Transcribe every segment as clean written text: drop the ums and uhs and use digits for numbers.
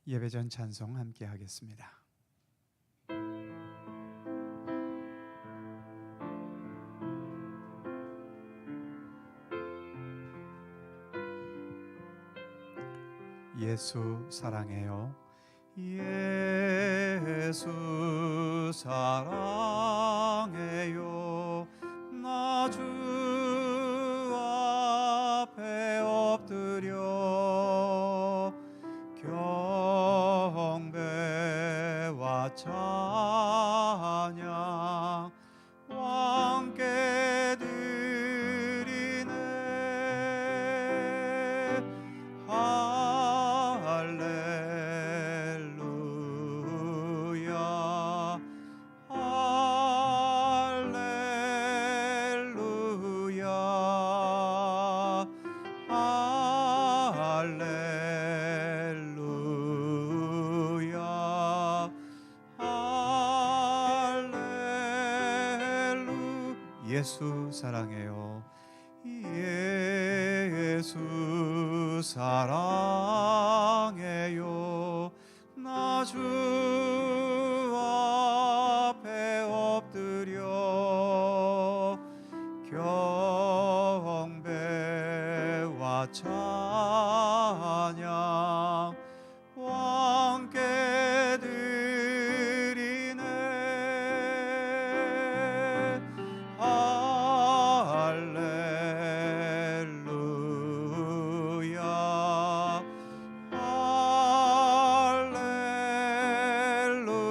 예배전 찬송 함께 하겠습니다. 예수 사랑해요. 예수 사랑해요. 나 주 앞에 엎드려 경배와 찬양 함께 드리네. 할렐루야 할렐루야 할렐루야 할렐루. 예수 사랑해요. 예수 사랑해요. 나 주 앞에 엎드려 경배와 찬양 함께 드리네. 할렐루야 할렐루야 할렐루야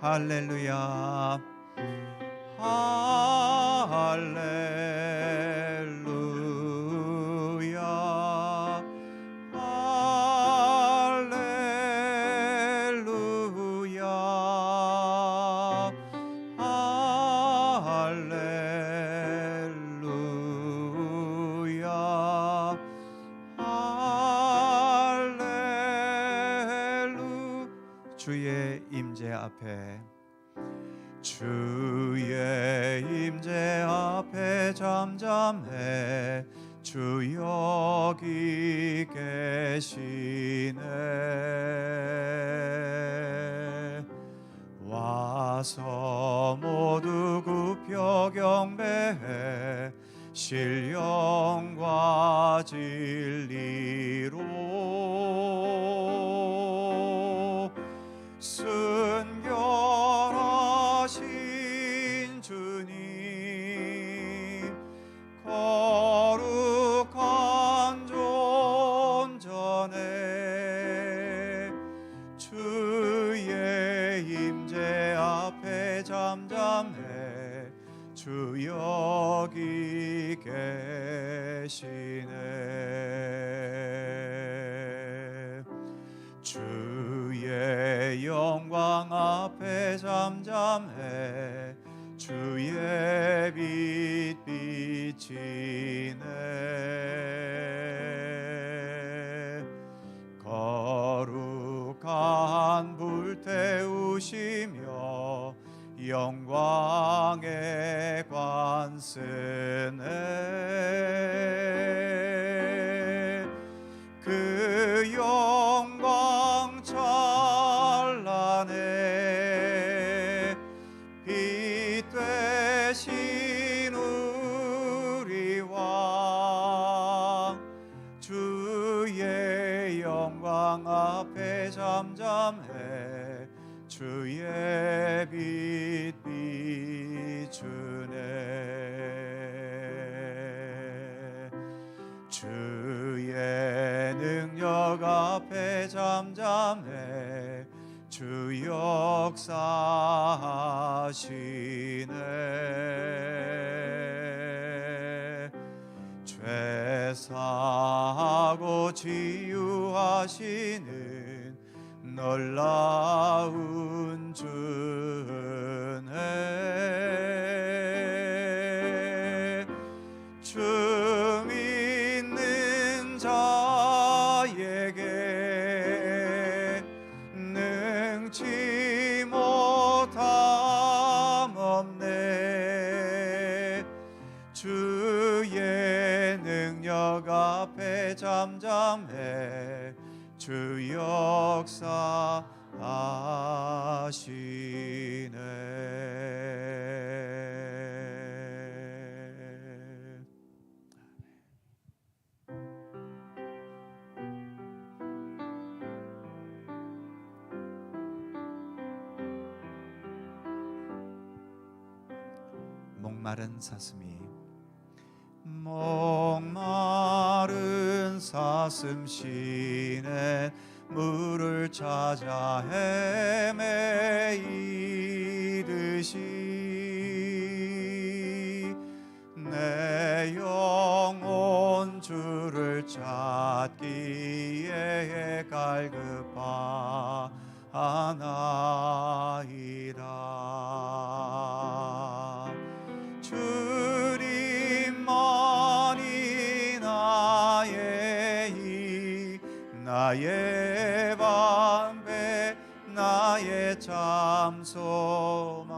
할렐루야 할렐루야 할렐루야 할렐루야 할렐루. 주의 임재 앞에 주의 임재 앞에 잠잠해 주 여기 계시네. 와서 모두 굽혀 경배해 신령과 진리로 순결하신 주님 거룩한 존전에 주의 임재 앞에 잠잠해 주 여기 계시네. 주의 영광 앞에 잠잠해 주의 빛 비치네. 거룩한 불 태우시며 영광의 관 쓰네. 그 영광 찬란해 빛 되신 우리 왕 주의 영광 앞에 잠잠해 주의 빛 비추네. 주의 능력 앞에 잠잠해 주 역사하시네. 죄 사하고 치유하시는 놀라운 주네. 주 믿는 자에게 능 목마른 사슴이 목마른 사슴 시내 물을 찾아 헤매이듯이 내 영혼 주를 찾기에 갈급하나이다. 주님만이 나의 방패 나의 참 소망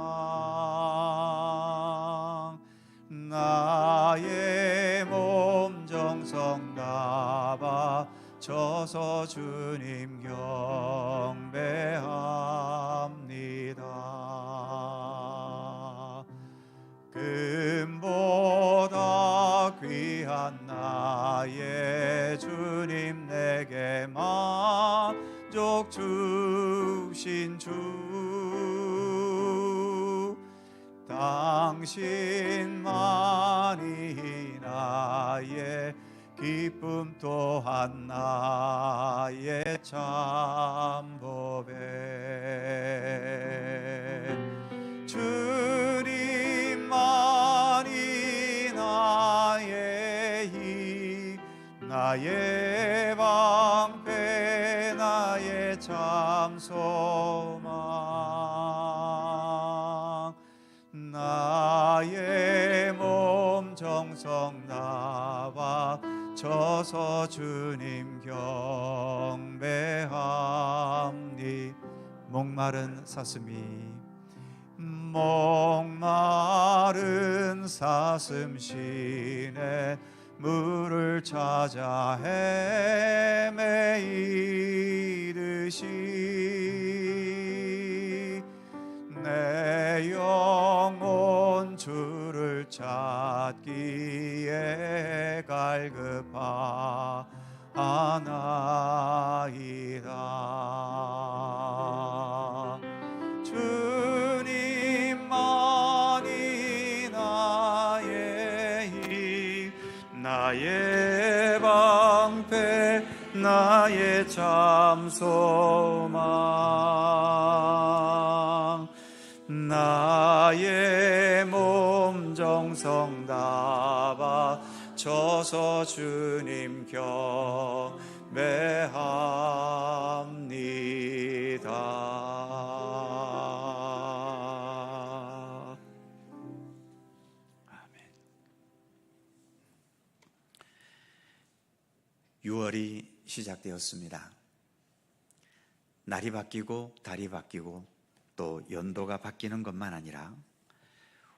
나의 몸 정성 다 바쳐서 주님 경배합니다. 금보다 귀한 나의 주님 내게 만족 주신 주 당신만이 나의 기쁨 또한 나의 참 보배 주님만이 나의 힘 나의 방패 나의 참 소망 나의 몸 정성 다 바쳐서 주님 경배합니 목마른 사슴 시내 물을 찾아 헤매이듯이 내 영혼 주를 찾기에 갈급하나이다. 주님만이 나의 힘 나의 방패 나의 참 소망 나의 몸 정성 다 바쳐서 주님 경배합니다. 아멘. 6월이 시작되었습니다. 날이 바뀌고 달이 바뀌고 또 연도가 바뀌는 것만 아니라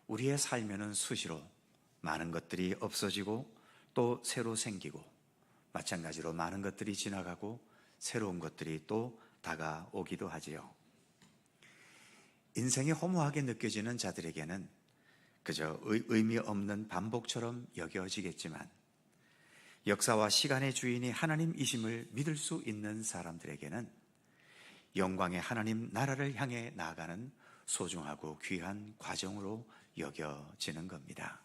우리의 삶에는 수시로 많은 것들이 없어지고 또 새로 생기고 마찬가지로 많은 것들이 지나가고 새로운 것들이 또 다가오기도 하지요. 인생이 허무하게 느껴지는 자들에게는 그저 의미 없는 반복처럼 여겨지겠지만 역사와 시간의 주인이 하나님이심을 믿을 수 있는 사람들에게는 영광의 하나님 나라를 향해 나아가는 소중하고 귀한 과정으로 여겨지는 겁니다.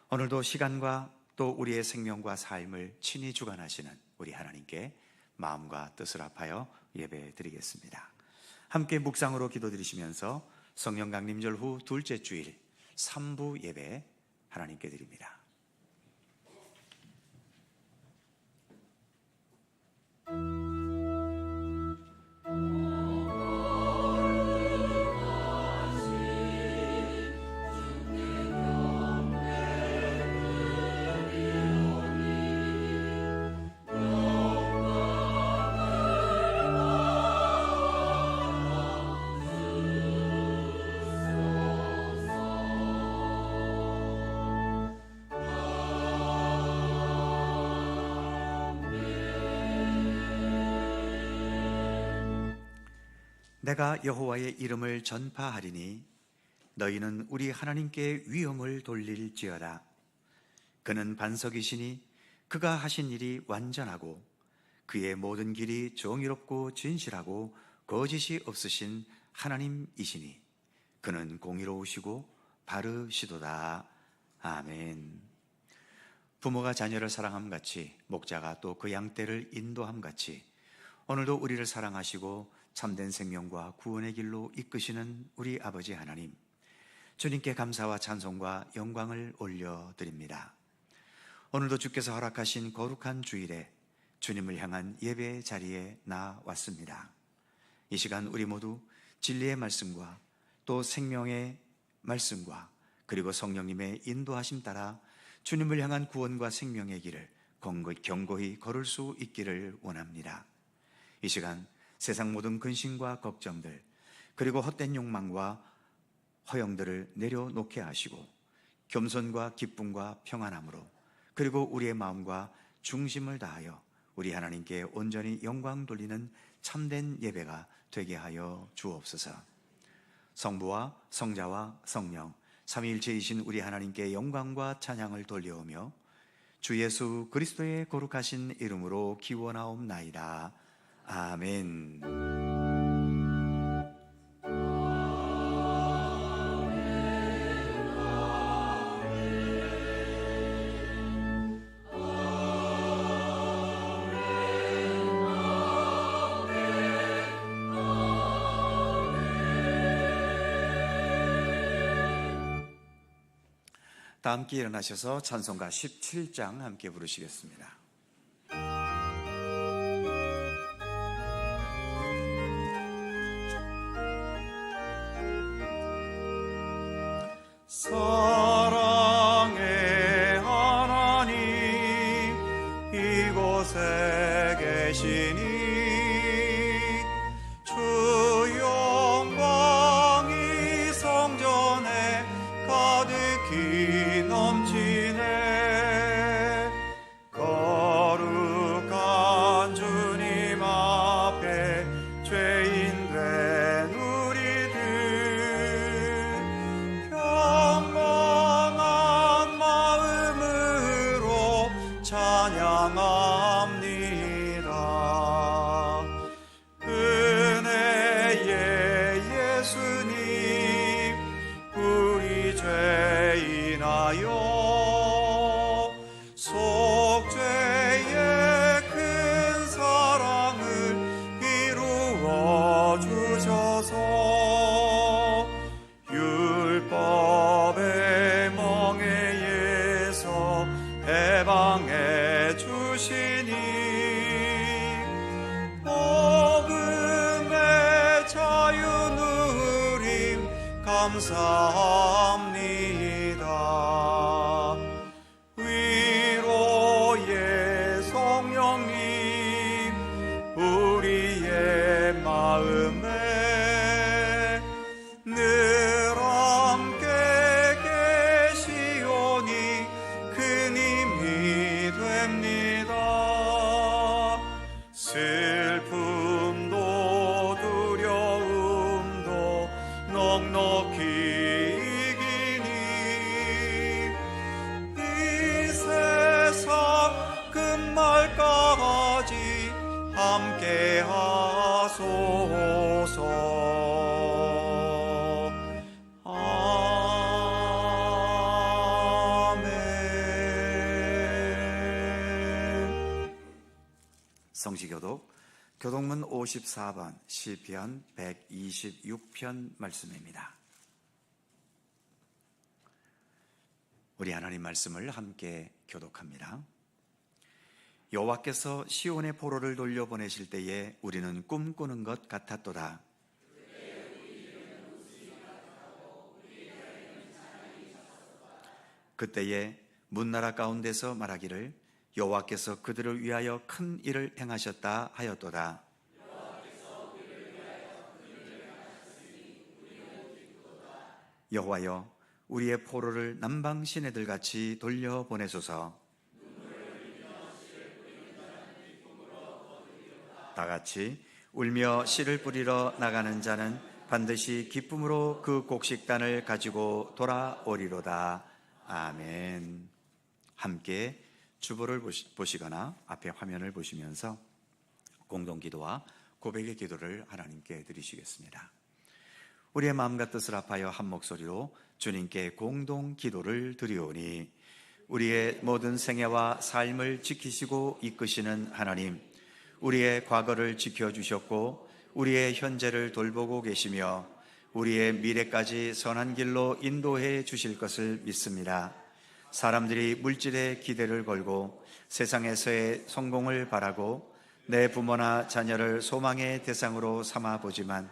오늘도 시간과 또 우리의 생명과 삶을 친히 주관하시는 우리 하나님께 마음과 뜻을 합하여 예배드리겠습니다. 함께 묵상으로 기도드리시면서 성령 강림절 후 둘째 주일 3부 예배 하나님께 드립니다. 내가 여호와의 이름을 전파하리니 너희는 우리 하나님께 위엄을 돌릴지어다. 그는 반석이시니 그가 하신 일이 완전하고 그의 모든 길이 정의롭고 진실하고 거짓이 없으신 하나님이시니 그는 공의로우시고 바르시도다. 아멘. 부모가 자녀를 사랑함 같이, 목자가 또 그 양떼를 인도함 같이, 오늘도 우리를 사랑하시고 참된 생명과 구원의 길로 이끄시는 우리 아버지 하나님, 주님께 감사와 찬송과 영광을 올려드립니다. 오늘도 주께서 허락하신 거룩한 주일에 주님을 향한 예배의 자리에 나왔습니다. 이 시간 우리 모두 진리의 말씀과 또 생명의 말씀과 그리고 성령님의 인도하심 따라 주님을 향한 구원과 생명의 길을 견고히 걸을 수 있기를 원합니다. 이 시간 세상 모든 근심과 걱정들, 그리고 헛된 욕망과 허영들을 내려놓게 하시고 겸손과 기쁨과 평안함으로, 그리고 우리의 마음과 중심을 다하여 우리 하나님께 온전히 영광 돌리는 참된 예배가 되게 하여 주옵소서. 성부와 성자와 성령 삼위일체이신 우리 하나님께 영광과 찬양을 돌려오며 주 예수 그리스도의 거룩하신 이름으로 기원하옵나이다. 아멘. 다 함께 일어나셔서 찬송가 17장 함께 부르시겠습니다. 사랑의 하나님 이곳에 계시니 주 영광이 성전에 가득히 넘치네. 거룩한 주님 앞에 죄인된 우리들 평범한 마음으로 찬양합니다. 은혜의 예수님 우리 죄인하여 속죄의 큰 사랑을 이루어 주셔서 율법의 멍에에서 해방해 주시니 복음의 자유 누림 감사합니다. 위로의 성령님 우리의 마음에 늘 함께 계시오니 큰 힘이 됩니다. 슬픔도 두려움도 넉넉히 이기니 이 세상 끝말까지 함께 하소서. 아멘. 성시교독 교독문 54번 시편 126편 말씀입니다. 우리 하나님 말씀을 함께 교독합니다. 여호와께서 시온의 포로를 돌려보내실 때에 우리는 꿈꾸는 것 같았도다. 그때에 문나라 가운데서 말하기를 여호와께서 그들을 위하여 큰 일을 행하셨다 하였도다. 여호와여 우리의 포로를 남방 시내들 같이 돌려보내소서. 다 같이 울며 씨를 뿌리러 나가는 자는 반드시 기쁨으로 그 곡식단을 가지고 돌아오리로다. 아멘. 함께 주보를 보시거나 앞에 화면을 보시면서 공동기도와 고백의 기도를 하나님께 드리시겠습니다. 우리의 마음과 뜻을 합하여 한 목소리로 주님께 공동 기도를 드리오니 우리의 모든 생애와 삶을 지키시고 이끄시는 하나님, 우리의 과거를 지켜주셨고 우리의 현재를 돌보고 계시며 우리의 미래까지 선한 길로 인도해 주실 것을 믿습니다. 사람들이 물질에 기대를 걸고 세상에서의 성공을 바라고 내 부모나 자녀를 소망의 대상으로 삼아 보지만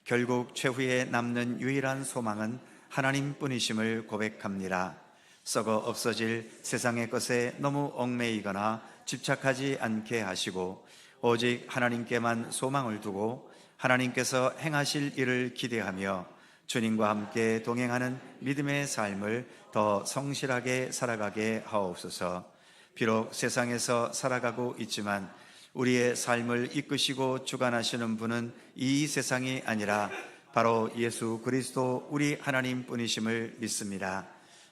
결국 최후에 남는 유일한 소망은 하나님뿐이심을 고백합니다. 썩어 없어질 세상의 것에 너무 얽매이거나 집착하지 않게 하시고 오직 하나님께만 소망을 두고 하나님께서 행하실 일을 기대하며 주님과 함께 동행하는 믿음의 삶을 더 성실하게 살아가게 하옵소서. 비록 세상에서 살아가고 있지만 우리의 삶을 이끄시고 주관하시는 분은 이 세상이 아니라 바로 예수 그리스도 우리 하나님뿐이심을 믿습니다.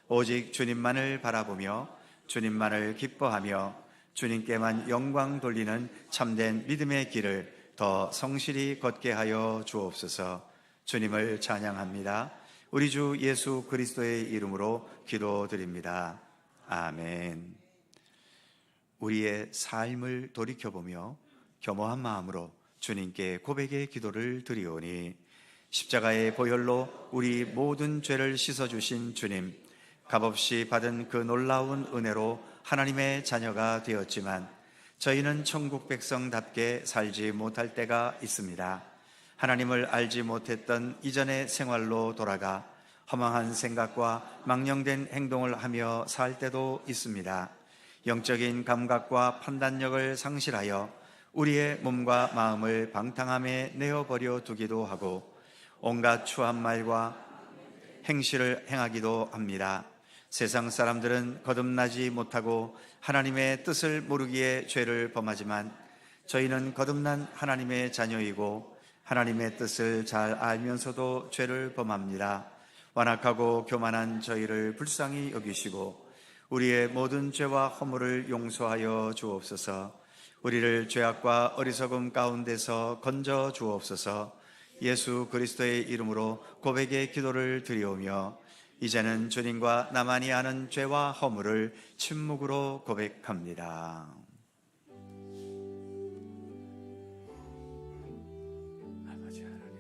오직 주님만을 바라보며 주님만을 기뻐하며 주님께만 영광 돌리는 참된 믿음의 길을 더 성실히 걷게 하여 주옵소서. 주님을 찬양합니다. 우리 주 예수 그리스도의 이름으로 기도드립니다. 아멘. 우리의 삶을 돌이켜보며 겸허한 마음으로 주님께 고백의 기도를 드리오니 십자가의 보혈로 우리 모든 죄를 씻어주신 주님, 값없이 받은 그 놀라운 은혜로 하나님의 자녀가 되었지만 저희는 천국 백성답게 살지 못할 때가 있습니다. 하나님을 알지 못했던 이전의 생활로 돌아가 허망한 생각과 망령된 행동을 하며 살 때도 있습니다. 영적인 감각과 판단력을 상실하여 우리의 몸과 마음을 방탕함에 내어버려 두기도 하고 온갖 추한 말과 행실을 행하기도 합니다. 세상 사람들은 거듭나지 못하고 하나님의 뜻을 모르기에 죄를 범하지만 저희는 거듭난 하나님의 자녀이고 하나님의 뜻을 잘 알면서도 죄를 범합니다. 완악하고 교만한 저희를 불쌍히 여기시고 우리의 모든 죄와 허물을 용서하여 주옵소서. 우리를 죄악과 어리석음 가운데서 건져 주옵소서. 예수 그리스도의 이름으로 고백의 기도를 드리오며 이제는 주님과 나만이 아는 죄와 허물을 침묵으로 고백합니다. 아버지 하나님,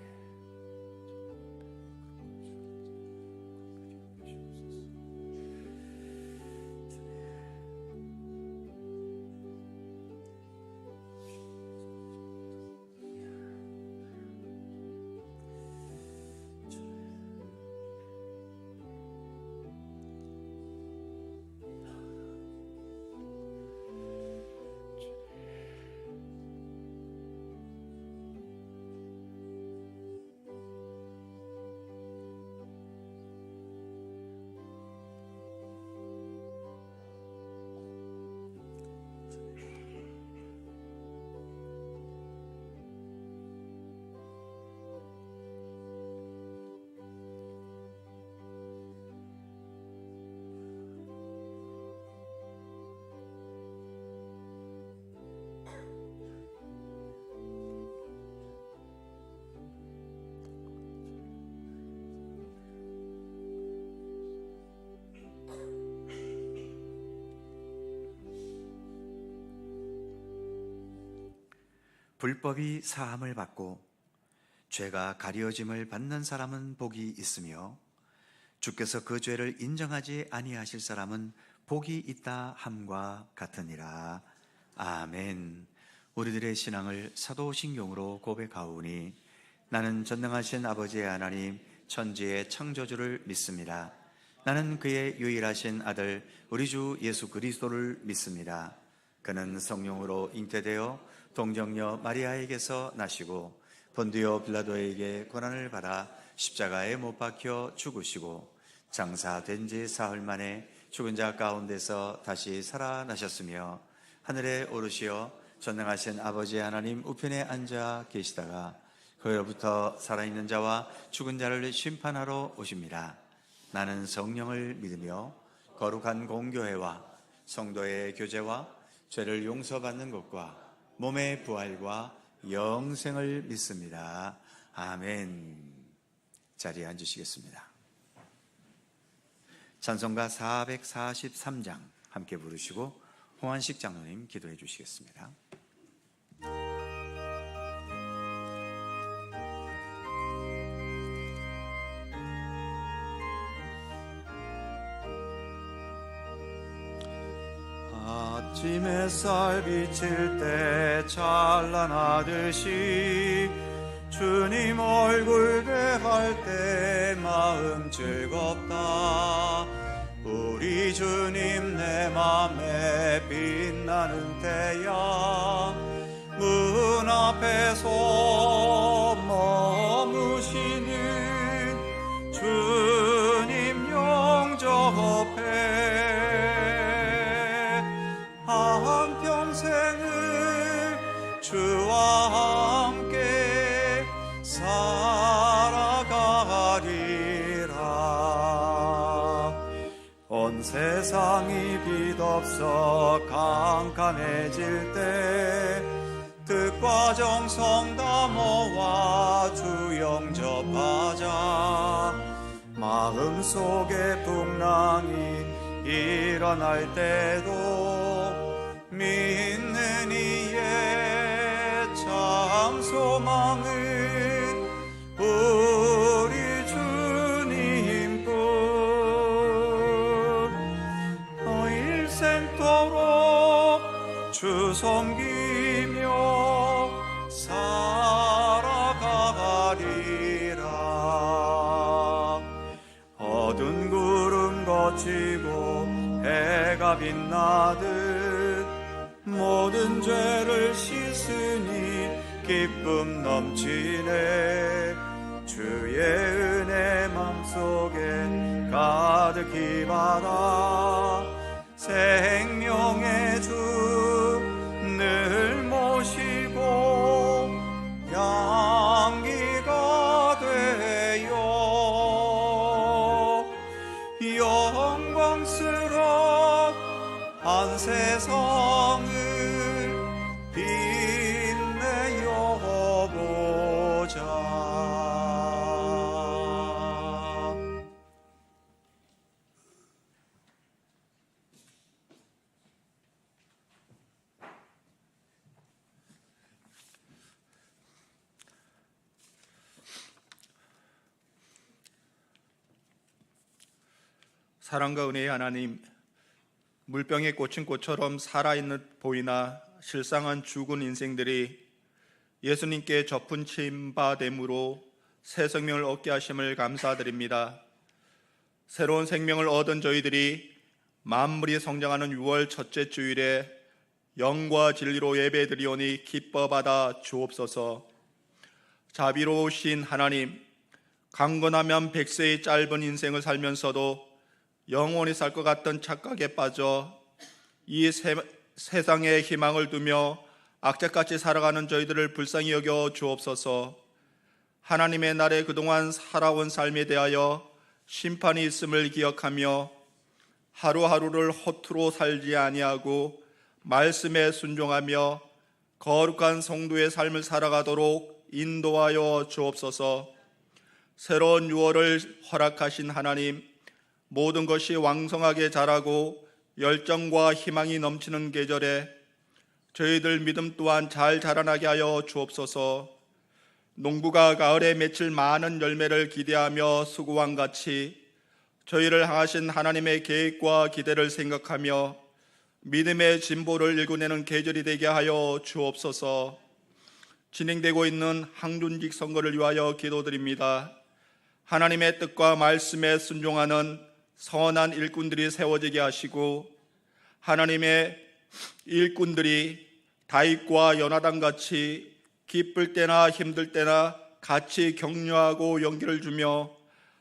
불법이 사함을 받고 죄가 가려짐을 받는 사람은 복이 있으며 주께서 그 죄를 인정하지 아니하실 사람은 복이 있다 함과 같으니라. 아멘. 우리들의 신앙을 사도신경으로 고백하오니 나는 전능하신 아버지의 하나님 천지의 창조주를 믿습니다. 나는 그의 유일하신 아들 우리 주 예수 그리스도를 믿습니다. 그는 성령으로 잉태되어 동정녀 마리아에게서 나시고 본디오 빌라도에게 고난을 받아 십자가에 못 박혀 죽으시고 장사된 지 사흘 만에 죽은 자 가운데서 다시 살아나셨으며 하늘에 오르시어 전능하신 아버지 하나님 우편에 앉아 계시다가 거기로부터 살아있는 자와 죽은 자를 심판하러 오십니다. 나는 성령을 믿으며 거룩한 공교회와 성도의 교제와 죄를 용서받는 것과 몸의 부활과 영생을 믿습니다. 아멘. 자리에 앉으시겠습니다. 찬송가 443장 함께 부르시고 홍한식 장로님 기도해 주시겠습니다. 아침 햇살 비칠 때 찬란하듯이 주님 얼굴 뵈할 때 마음 즐겁다. 우리 주님 내 맘에 빛나는 때야 문 앞에서 머무시는 주님 영접해 한평생을 주와 함께 살아가리라. 온 세상이 빛없어 캄캄해질 때 뜻과 정성 다 모아 주 영접하자. 마음속에 풍랑이 일어날 때도 믿는 이의 참 소망은 우리 주님뿐. 일생토록 주 섬기며 살아가리라. 어두운 구름 거치고 해가 빛나듯 모든 죄를 씻으니 기쁨 넘치네. 주의 은혜 맘속에 가득히 받아 생명의 주 늘 모시고 향기가 되어 영광스러운 한 세상을 빛내어 보자. 사랑과 은혜의 하나님, 물병에 꽂힌 꽃처럼 살아있는 보이나 실상은 죽은 인생들이 예수님께 접은 침바됨으로 새 생명을 얻게 하심을 감사드립니다. 새로운 생명을 얻은 저희들이 만물이 성장하는 6월 첫째 주일에 영과 진리로 예배드리오니 기뻐받아 주옵소서. 자비로우신 하나님, 강건하면 100세의 짧은 인생을 살면서도 영원히 살 것 같던 착각에 빠져 이 세상에 희망을 두며 악착같이 살아가는 저희들을 불쌍히 여겨 주옵소서. 하나님의 날에 그동안 살아온 삶에 대하여 심판이 있음을 기억하며 하루하루를 허투루 살지 아니하고 말씀에 순종하며 거룩한 성도의 삶을 살아가도록 인도하여 주옵소서. 새로운 6월을 허락하신 하나님, 모든 것이 왕성하게 자라고 열정과 희망이 넘치는 계절에 저희들 믿음 또한 잘 자라나게 하여 주옵소서. 농부가 가을에 맺힐 많은 열매를 기대하며 수고한 같이 저희를 향하신 하나님의 계획과 기대를 생각하며 믿음의 진보를 일궈내는 계절이 되게 하여 주옵소서. 진행되고 있는 항준직 선거를 위하여 기도드립니다. 하나님의 뜻과 말씀에 순종하는 선한 일꾼들이 세워지게 하시고 하나님의 일꾼들이 다윗과 요나단 같이 기쁠 때나 힘들 때나 같이 격려하고 용기를 주며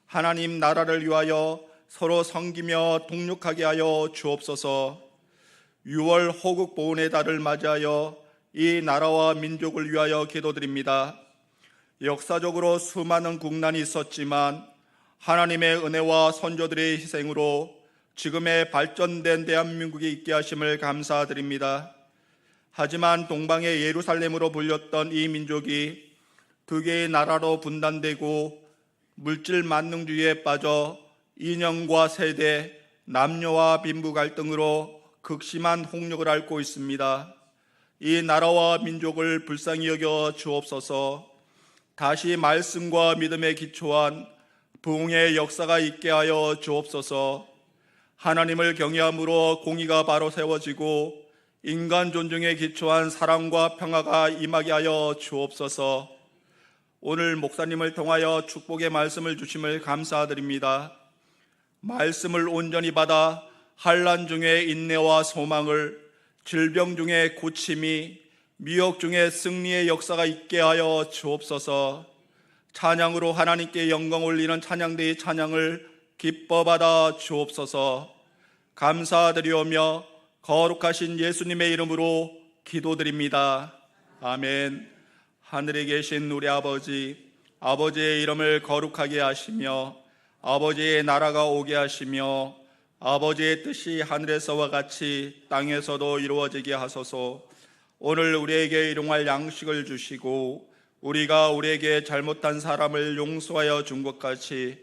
하나님 나라를 위하여 서로 섬기며 동력하게 하여 주옵소서. 6월 호국 보훈의 달을 맞이하여 이 나라와 민족을 위하여 기도드립니다. 역사적으로 수많은 국난이 있었지만 하나님의 은혜와 선조들의 희생으로 지금의 발전된 대한민국이 있게 하심을 감사드립니다. 하지만 동방의 예루살렘으로 불렸던 이 민족이 두 개의 나라로 분단되고 물질 만능주의에 빠져 이념과 세대, 남녀와 빈부 갈등으로 극심한 홍역을 앓고 있습니다. 이 나라와 민족을 불쌍히 여겨 주옵소서. 다시 말씀과 믿음에 기초한 부흥의 역사가 있게 하여 주옵소서. 하나님을 경외함으로 공의가 바로 세워지고 인간 존중에 기초한 사랑과 평화가 임하게 하여 주옵소서. 오늘 목사님을 통하여 축복의 말씀을 주심을 감사드립니다. 말씀을 온전히 받아 환난 중에 인내와 소망을, 질병 중에 고침이, 미혹 중에 승리의 역사가 있게 하여 주옵소서. 찬양으로 하나님께 영광 올리는 찬양대의 찬양을 기뻐 받아 주옵소서. 감사드리오며 거룩하신 예수님의 이름으로 기도드립니다. 아멘. 하늘에 계신 우리 아버지, 아버지의 이름을 거룩하게 하시며 아버지의 나라가 오게 하시며 아버지의 뜻이 하늘에서와 같이 땅에서도 이루어지게 하소서. 오늘 우리에게 일용할 양식을 주시고 우리가 우리에게 잘못한 사람을 용서하여 준 것 같이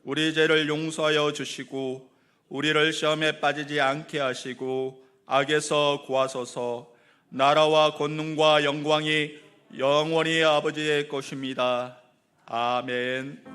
우리 죄를 용서하여 주시고 우리를 시험에 빠지지 않게 하시고 악에서 구하소서. 나라와 권능과 영광이 영원히 아버지의 것입니다. 아멘.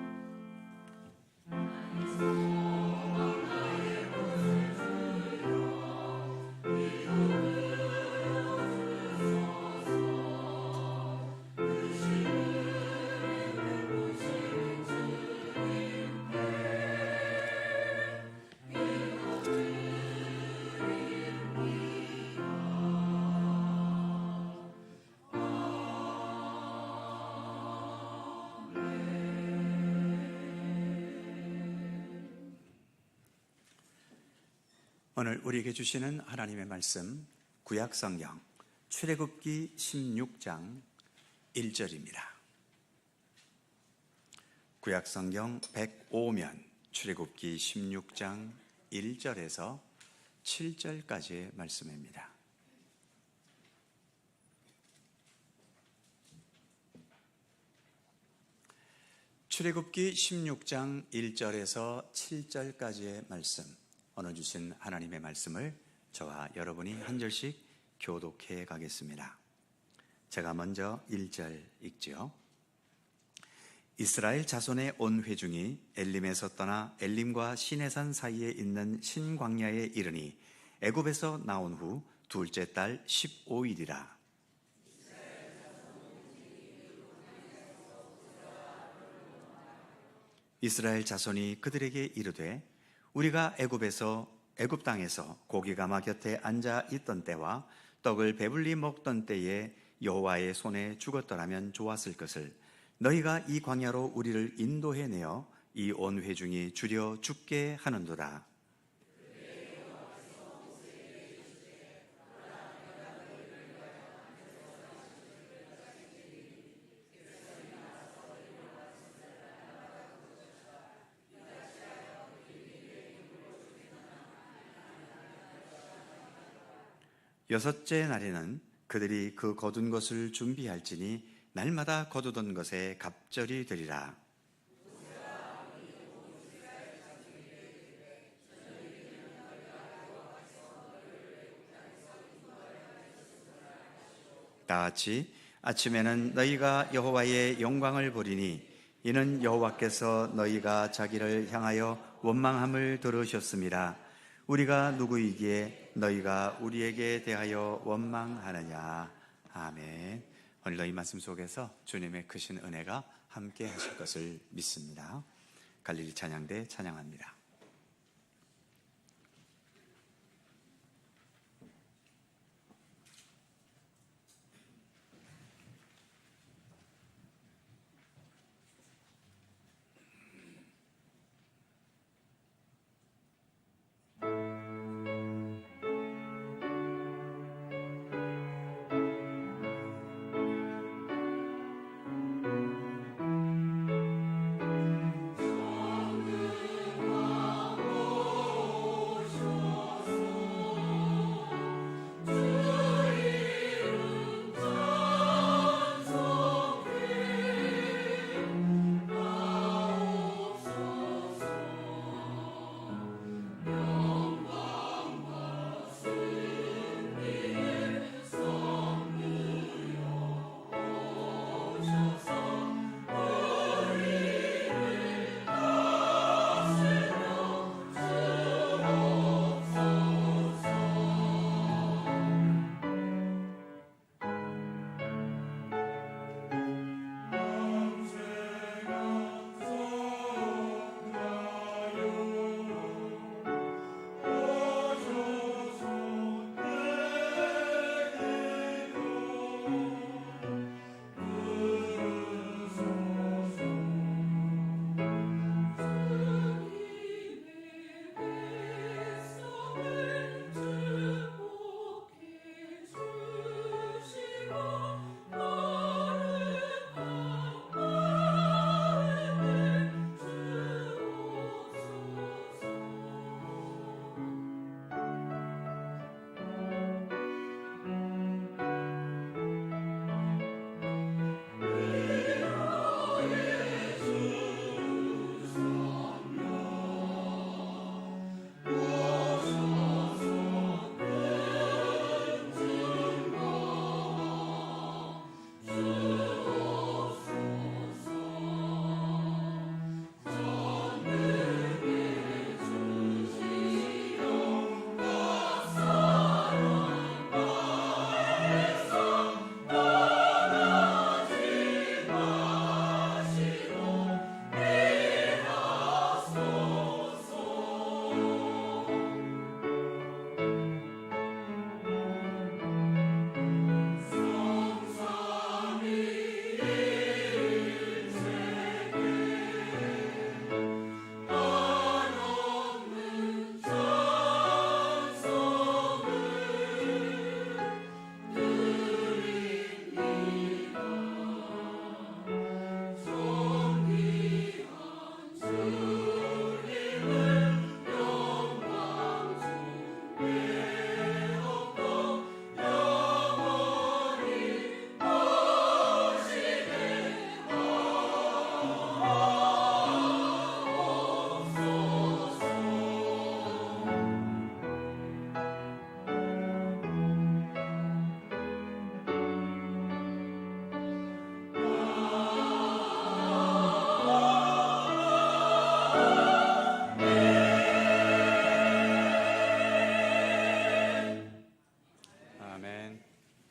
오늘 우리에게 주시는 하나님의 말씀, 구약성경 출애굽기 16장 1절입니다. 구약성경 105면 출애굽기 16장 1절에서 7절까지의 말씀입니다. 출애굽기 16장 1절에서 7절까지의 말씀, 오늘 주신 하나님의 말씀을 저와 여러분이 한 절씩 교독해 가겠습니다. 제가 먼저 1절 읽지요. 이스라엘 자손의 온 회중이 엘림에서 떠나 엘림과 시내산 사이에 있는 신광야에 이르니 애굽에서 나온 후 둘째 달 15일이라. 이스라엘 자손이 그들에게 이르되 우리가 애굽 땅에서 고기가마 곁에 앉아 있던 때와 떡을 배불리 먹던 때에 여호와의 손에 죽었더라면 좋았을 것을 너희가 이 광야로 우리를 인도해 내어 이 온 회중이 주려 죽게 하는도다. 여섯째 날에는 그들이 그 거둔 것을 준비할지니 날마다 거두던 것에 갑절이 되리라. 다같이 아침에는 너희가 여호와의 영광을 보리니 이는 여호와께서 너희가 자기를 향하여 원망함을 들으셨습니다. 우리가 누구이기에 너희가 우리에게 대하여 원망하느냐. 아멘. 오늘 너희 말씀 속에서 주님의 크신 은혜가 함께 하실 것을 믿습니다. 갈릴리 찬양대 찬양합니다.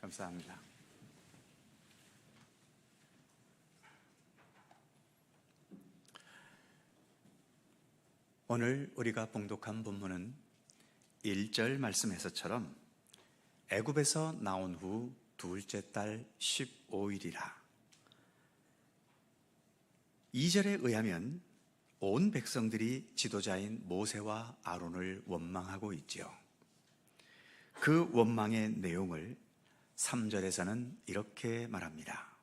감사합니다. 오늘 우리가 봉독한 본문은 1절 말씀에서처럼 애굽에서 나온 후 둘째 달 15일이라. 2절에 의하면 온 백성들이 지도자인 모세와 아론을 원망하고 있지요. 그 원망의 내용을 3절에서는 이렇게 말합니다.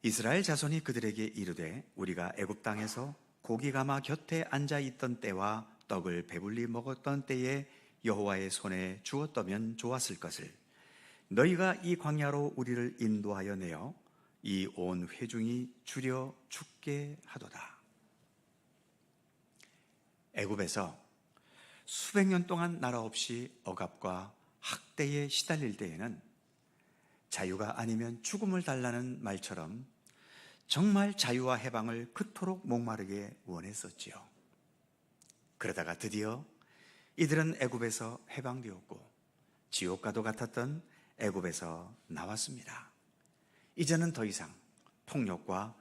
이스라엘 자손이 그들에게 이르되 우리가 애굽 땅에서 고기 가마 곁에 앉아 있던 때와 떡을 배불리 먹었던 때에 여호와의 손에 주었다면 좋았을 것을 너희가 이 광야로 우리를 인도하여 내어 이 온 회중이 주려 죽게 하도다. 애굽에서 수백 년 동안 나라 없이 억압과 학대에 시달릴 때에는 자유가 아니면 죽음을 달라는 말처럼 정말 자유와 해방을 그토록 목마르게 원했었지요. 그러다가 드디어 이들은 애굽에서 해방되었고 지옥과도 같았던 애굽에서 나왔습니다. 이제는 더 이상 폭력과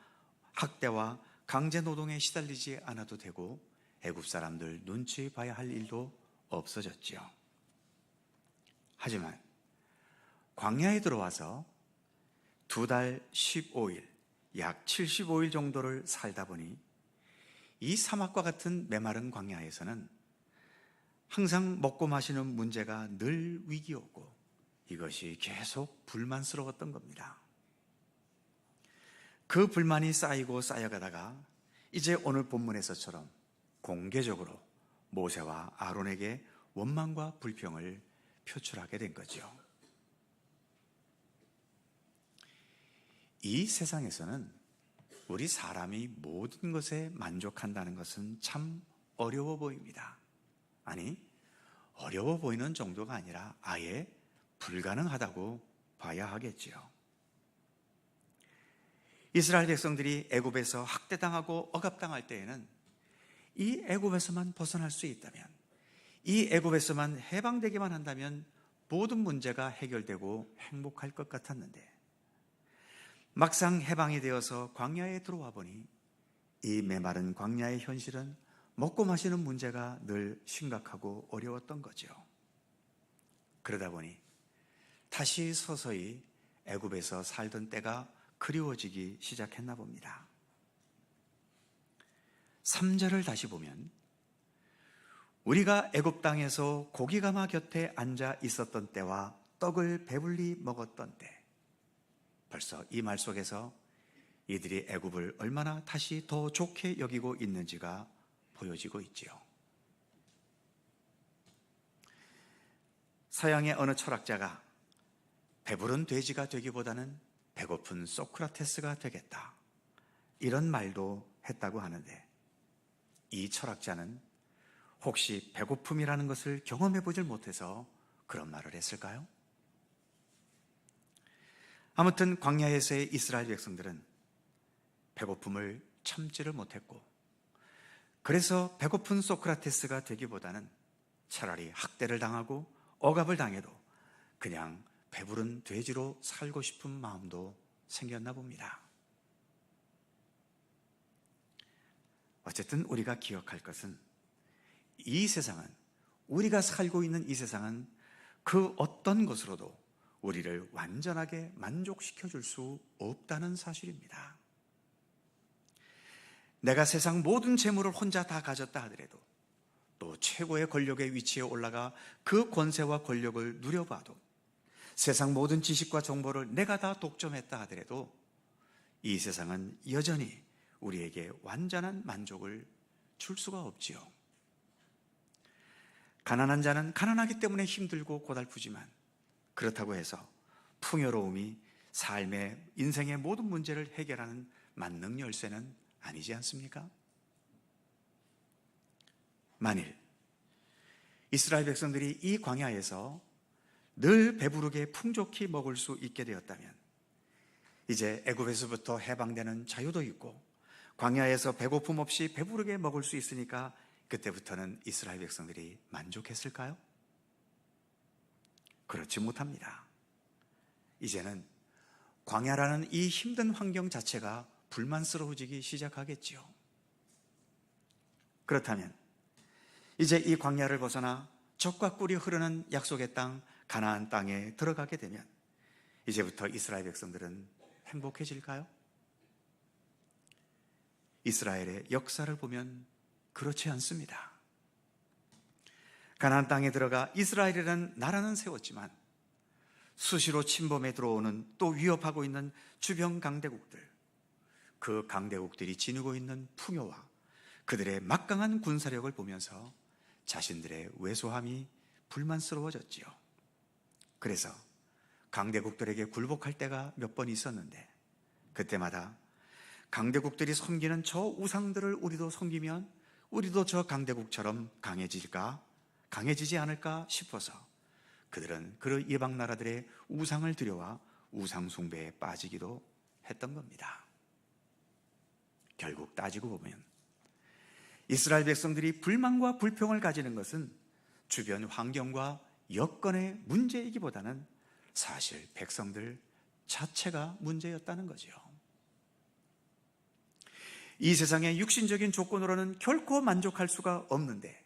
학대와 강제 노동에 시달리지 않아도 되고 애굽 사람들 눈치 봐야 할 일도 없어졌지요. 하지만 광야에 들어와서 2달 15일, 약 75일 정도를 살다 보니 이 사막과 같은 메마른 광야에서는 항상 먹고 마시는 문제가 늘 위기였고 이것이 계속 불만스러웠던 겁니다. 그 불만이 쌓이고 쌓여가다가 이제 오늘 본문에서처럼 공개적으로 모세와 아론에게 원망과 불평을 표출하게 된 거죠. 이 세상에서는 우리 사람이 모든 것에 만족한다는 것은 참 어려워 보입니다. 아니, 어려워 보이는 정도가 아니라 아예 불가능하다고 봐야 하겠지요. 이스라엘 백성들이 애굽에서 학대당하고 억압당할 때에는 이 애굽에서만 벗어날 수 있다면, 이 애굽에서만 해방되기만 한다면 모든 문제가 해결되고 행복할 것 같았는데 막상 해방이 되어서 광야에 들어와 보니 이 메마른 광야의 현실은 먹고 마시는 문제가 늘 심각하고 어려웠던 거죠. 그러다 보니 다시 서서히 애굽에서 살던 때가 그리워지기 시작했나 봅니다. 3절을 다시 보면 우리가 애굽 땅에서 고기 가마 곁에 앉아 있었던 때와 떡을 배불리 먹었던 때, 벌써 이 말 속에서 이들이 애굽을 얼마나 다시 더 좋게 여기고 있는지가 보여지고 있지요. 서양의 어느 철학자가 배부른 돼지가 되기보다는 배고픈 소크라테스가 되겠다, 이런 말도 했다고 하는데, 이 철학자는 혹시 배고픔이라는 것을 경험해 보질 못해서 그런 말을 했을까요? 아무튼 광야에서의 이스라엘 백성들은 배고픔을 참지를 못했고, 그래서 배고픈 소크라테스가 되기보다는 차라리 학대를 당하고 억압을 당해도 그냥 배부른 돼지로 살고 싶은 마음도 생겼나 봅니다. 어쨌든 우리가 기억할 것은 이 세상은, 우리가 살고 있는 이 세상은 그 어떤 것으로도 우리를 완전하게 만족시켜 줄 수 없다는 사실입니다. 내가 세상 모든 재물을 혼자 다 가졌다 하더라도, 또 최고의 권력의 위치에 올라가 그 권세와 권력을 누려봐도, 세상 모든 지식과 정보를 내가 다 독점했다 하더라도 이 세상은 여전히 우리에게 완전한 만족을 줄 수가 없지요. 가난한 자는 가난하기 때문에 힘들고 고달프지만 그렇다고 해서 풍요로움이 삶의, 인생의 모든 문제를 해결하는 만능 열쇠는 아니지 않습니까? 만일 이스라엘 백성들이 이 광야에서 늘 배부르게 풍족히 먹을 수 있게 되었다면 이제 애굽에서부터 해방되는 자유도 있고 광야에서 배고픔 없이 배부르게 먹을 수 있으니까 그때부터는 이스라엘 백성들이 만족했을까요? 그렇지 못합니다. 이제는 광야라는 이 힘든 환경 자체가 불만스러워지기 시작하겠지요. 그렇다면 이제 이 광야를 벗어나 젖과 꿀이 흐르는 약속의 땅 가나안 땅에 들어가게 되면 이제부터 이스라엘 백성들은 행복해질까요? 이스라엘의 역사를 보면 그렇지 않습니다. 가나안 땅에 들어가 이스라엘이라는 나라는 세웠지만 수시로 침범해 들어오는 또 위협하고 있는 주변 강대국들, 그 강대국들이 지니고 있는 풍요와 그들의 막강한 군사력을 보면서 자신들의 왜소함이 불만스러워졌지요. 그래서 강대국들에게 굴복할 때가 몇 번 있었는데 그때마다 강대국들이 섬기는 저 우상들을 우리도 섬기면 우리도 저 강대국처럼 강해지지 않을까 싶어서 그들은 그 이방 나라들의 우상을 들여와 우상 숭배에 빠지기도 했던 겁니다. 결국 따지고 보면 이스라엘 백성들이 불만과 불평을 가지는 것은 주변 환경과 여건의 문제이기보다는 사실 백성들 자체가 문제였다는 거죠. 이 세상의 육신적인 조건으로는 결코 만족할 수가 없는데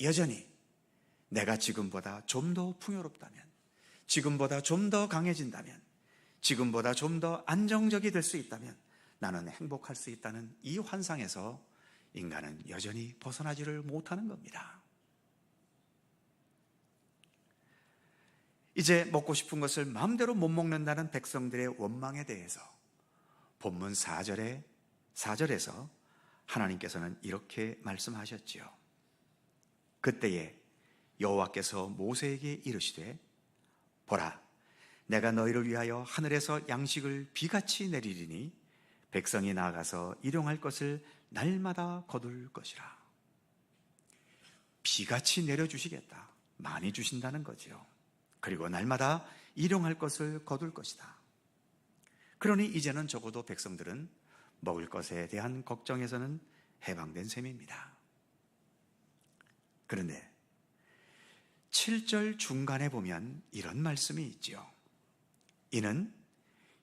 여전히 내가 지금보다 좀 더 풍요롭다면, 지금보다 좀 더 강해진다면, 지금보다 좀 더 안정적이 될 수 있다면 나는 행복할 수 있다는 이 환상에서 인간은 여전히 벗어나지를 못하는 겁니다. 이제 먹고 싶은 것을 마음대로 못 먹는다는 백성들의 원망에 대해서 본문 4절에서 하나님께서는 이렇게 말씀하셨지요. 그때에 여호와께서 모세에게 이르시되 보라, 내가 너희를 위하여 하늘에서 양식을 비같이 내리리니 백성이 나아가서 일용할 것을 날마다 거둘 것이라. 비같이 내려주시겠다, 많이 주신다는 거지요. 그리고 날마다 일용할 것을 거둘 것이다. 그러니 이제는 적어도 백성들은 먹을 것에 대한 걱정에서는 해방된 셈입니다. 그런데 7절 중간에 보면 이런 말씀이 있지요. 이는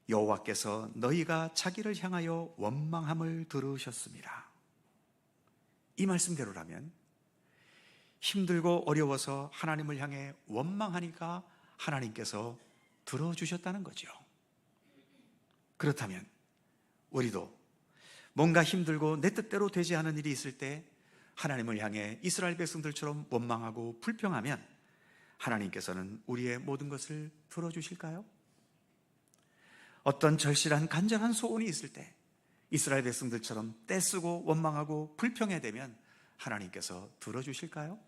여호와께서 너희가 자기를 향하여 원망함을 들으셨습니다. 이 말씀대로라면 힘들고 어려워서 하나님을 향해 원망하니까 하나님께서 들어주셨다는 거죠. 그렇다면 우리도 뭔가 힘들고 내 뜻대로 되지 않은 일이 있을 때 하나님을 향해 이스라엘 백성들처럼 원망하고 불평하면 하나님께서는 우리의 모든 것을 들어주실까요? 어떤 절실한 간절한 소원이 있을 때 이스라엘 백성들처럼 떼쓰고 원망하고 불평해야 되면 하나님께서 들어주실까요?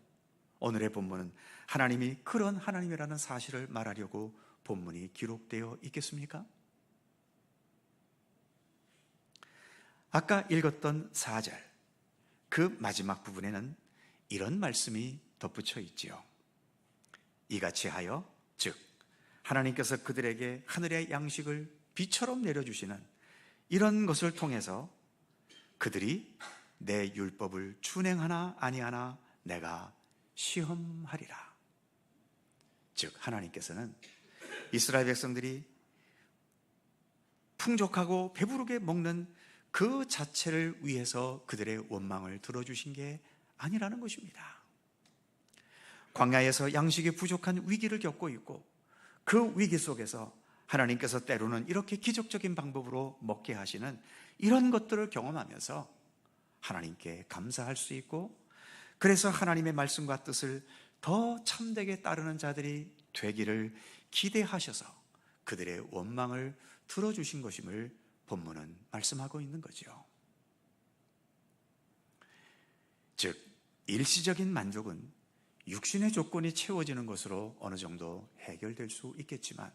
오늘의 본문은 하나님이 그런 하나님이라는 사실을 말하려고 본문이 기록되어 있겠습니까? 아까 읽었던 4절, 그 마지막 부분에는 이런 말씀이 덧붙여 있지요. 이같이 하여, 즉 하나님께서 그들에게 하늘의 양식을 비처럼 내려주시는 이런 것을 통해서 그들이 내 율법을 준행하나 아니하나 내가 시험하리라. 즉 하나님께서는 이스라엘 백성들이 풍족하고 배부르게 먹는 그 자체를 위해서 그들의 원망을 들어주신 게 아니라는 것입니다. 광야에서 양식이 부족한 위기를 겪고 있고 그 위기 속에서 하나님께서 때로는 이렇게 기적적인 방법으로 먹게 하시는 이런 것들을 경험하면서 하나님께 감사할 수 있고, 그래서 하나님의 말씀과 뜻을 더 참되게 따르는 자들이 되기를 기대하셔서 그들의 원망을 들어주신 것임을 본문은 말씀하고 있는 거죠. 즉 일시적인 만족은 육신의 조건이 채워지는 것으로 어느 정도 해결될 수 있겠지만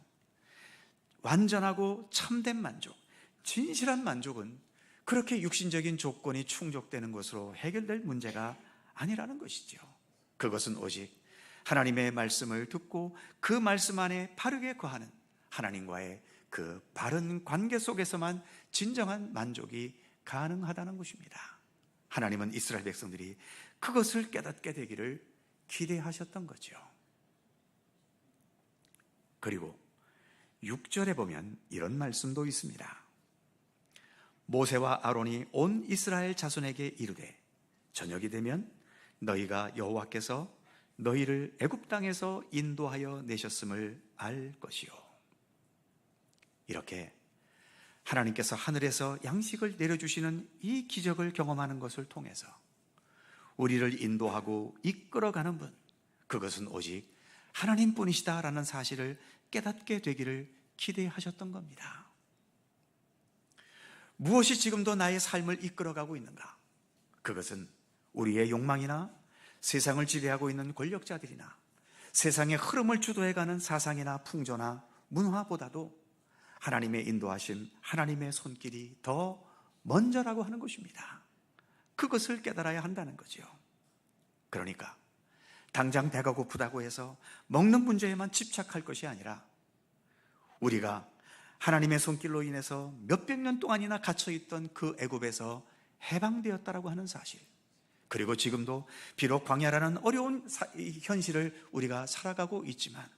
완전하고 참된 만족, 진실한 만족은 그렇게 육신적인 조건이 충족되는 것으로 해결될 문제가 아니라는 것이죠. 그것은 오직 하나님의 말씀을 듣고 그 말씀 안에 바르게 거하는 하나님과의 그 바른 관계 속에서만 진정한 만족이 가능하다는 것입니다. 하나님은 이스라엘 백성들이 그것을 깨닫게 되기를 기대하셨던 거죠. 그리고 6절에 보면 이런 말씀도 있습니다. 모세와 아론이 온 이스라엘 자손에게 이르되 저녁이 되면 너희가 여호와께서 너희를 애굽 땅에서 인도하여 내셨음을 알 것이요. 이렇게 하나님께서 하늘에서 양식을 내려주시는 이 기적을 경험하는 것을 통해서 우리를 인도하고 이끌어가는 분, 그것은 오직 하나님뿐이시다라는 사실을 깨닫게 되기를 기대하셨던 겁니다. 무엇이 지금도 나의 삶을 이끌어가고 있는가? 그것은 우리의 욕망이나 세상을 지배하고 있는 권력자들이나 세상의 흐름을 주도해가는 사상이나 풍조나 문화보다도 하나님의 인도하심, 하나님의 손길이 더 먼저라고 하는 것입니다. 그것을 깨달아야 한다는 거죠. 그러니까 당장 배가 고프다고 해서 먹는 문제에만 집착할 것이 아니라 우리가 하나님의 손길로 인해서 몇백 년 동안이나 갇혀있던 그 애굽에서 해방되었다라고 하는 사실, 그리고 지금도 비록 광야라는 어려운 현실을 우리가 살아가고 있지만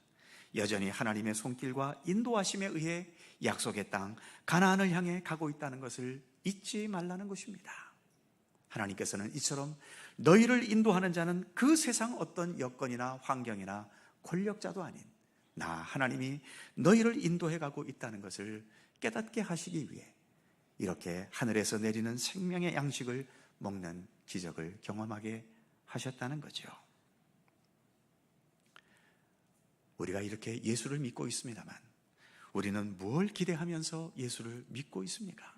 여전히 하나님의 손길과 인도하심에 의해 약속의 땅 가나안을 향해 가고 있다는 것을 잊지 말라는 것입니다. 하나님께서는 이처럼 너희를 인도하는 자는 그 세상 어떤 여건이나 환경이나 권력자도 아닌 나 하나님이 너희를 인도해 가고 있다는 것을 깨닫게 하시기 위해 이렇게 하늘에서 내리는 생명의 양식을 먹는 기적을 경험하게 하셨다는 거죠. 우리가 이렇게 예수를 믿고 있습니다만 우리는 뭘 기대하면서 예수를 믿고 있습니까?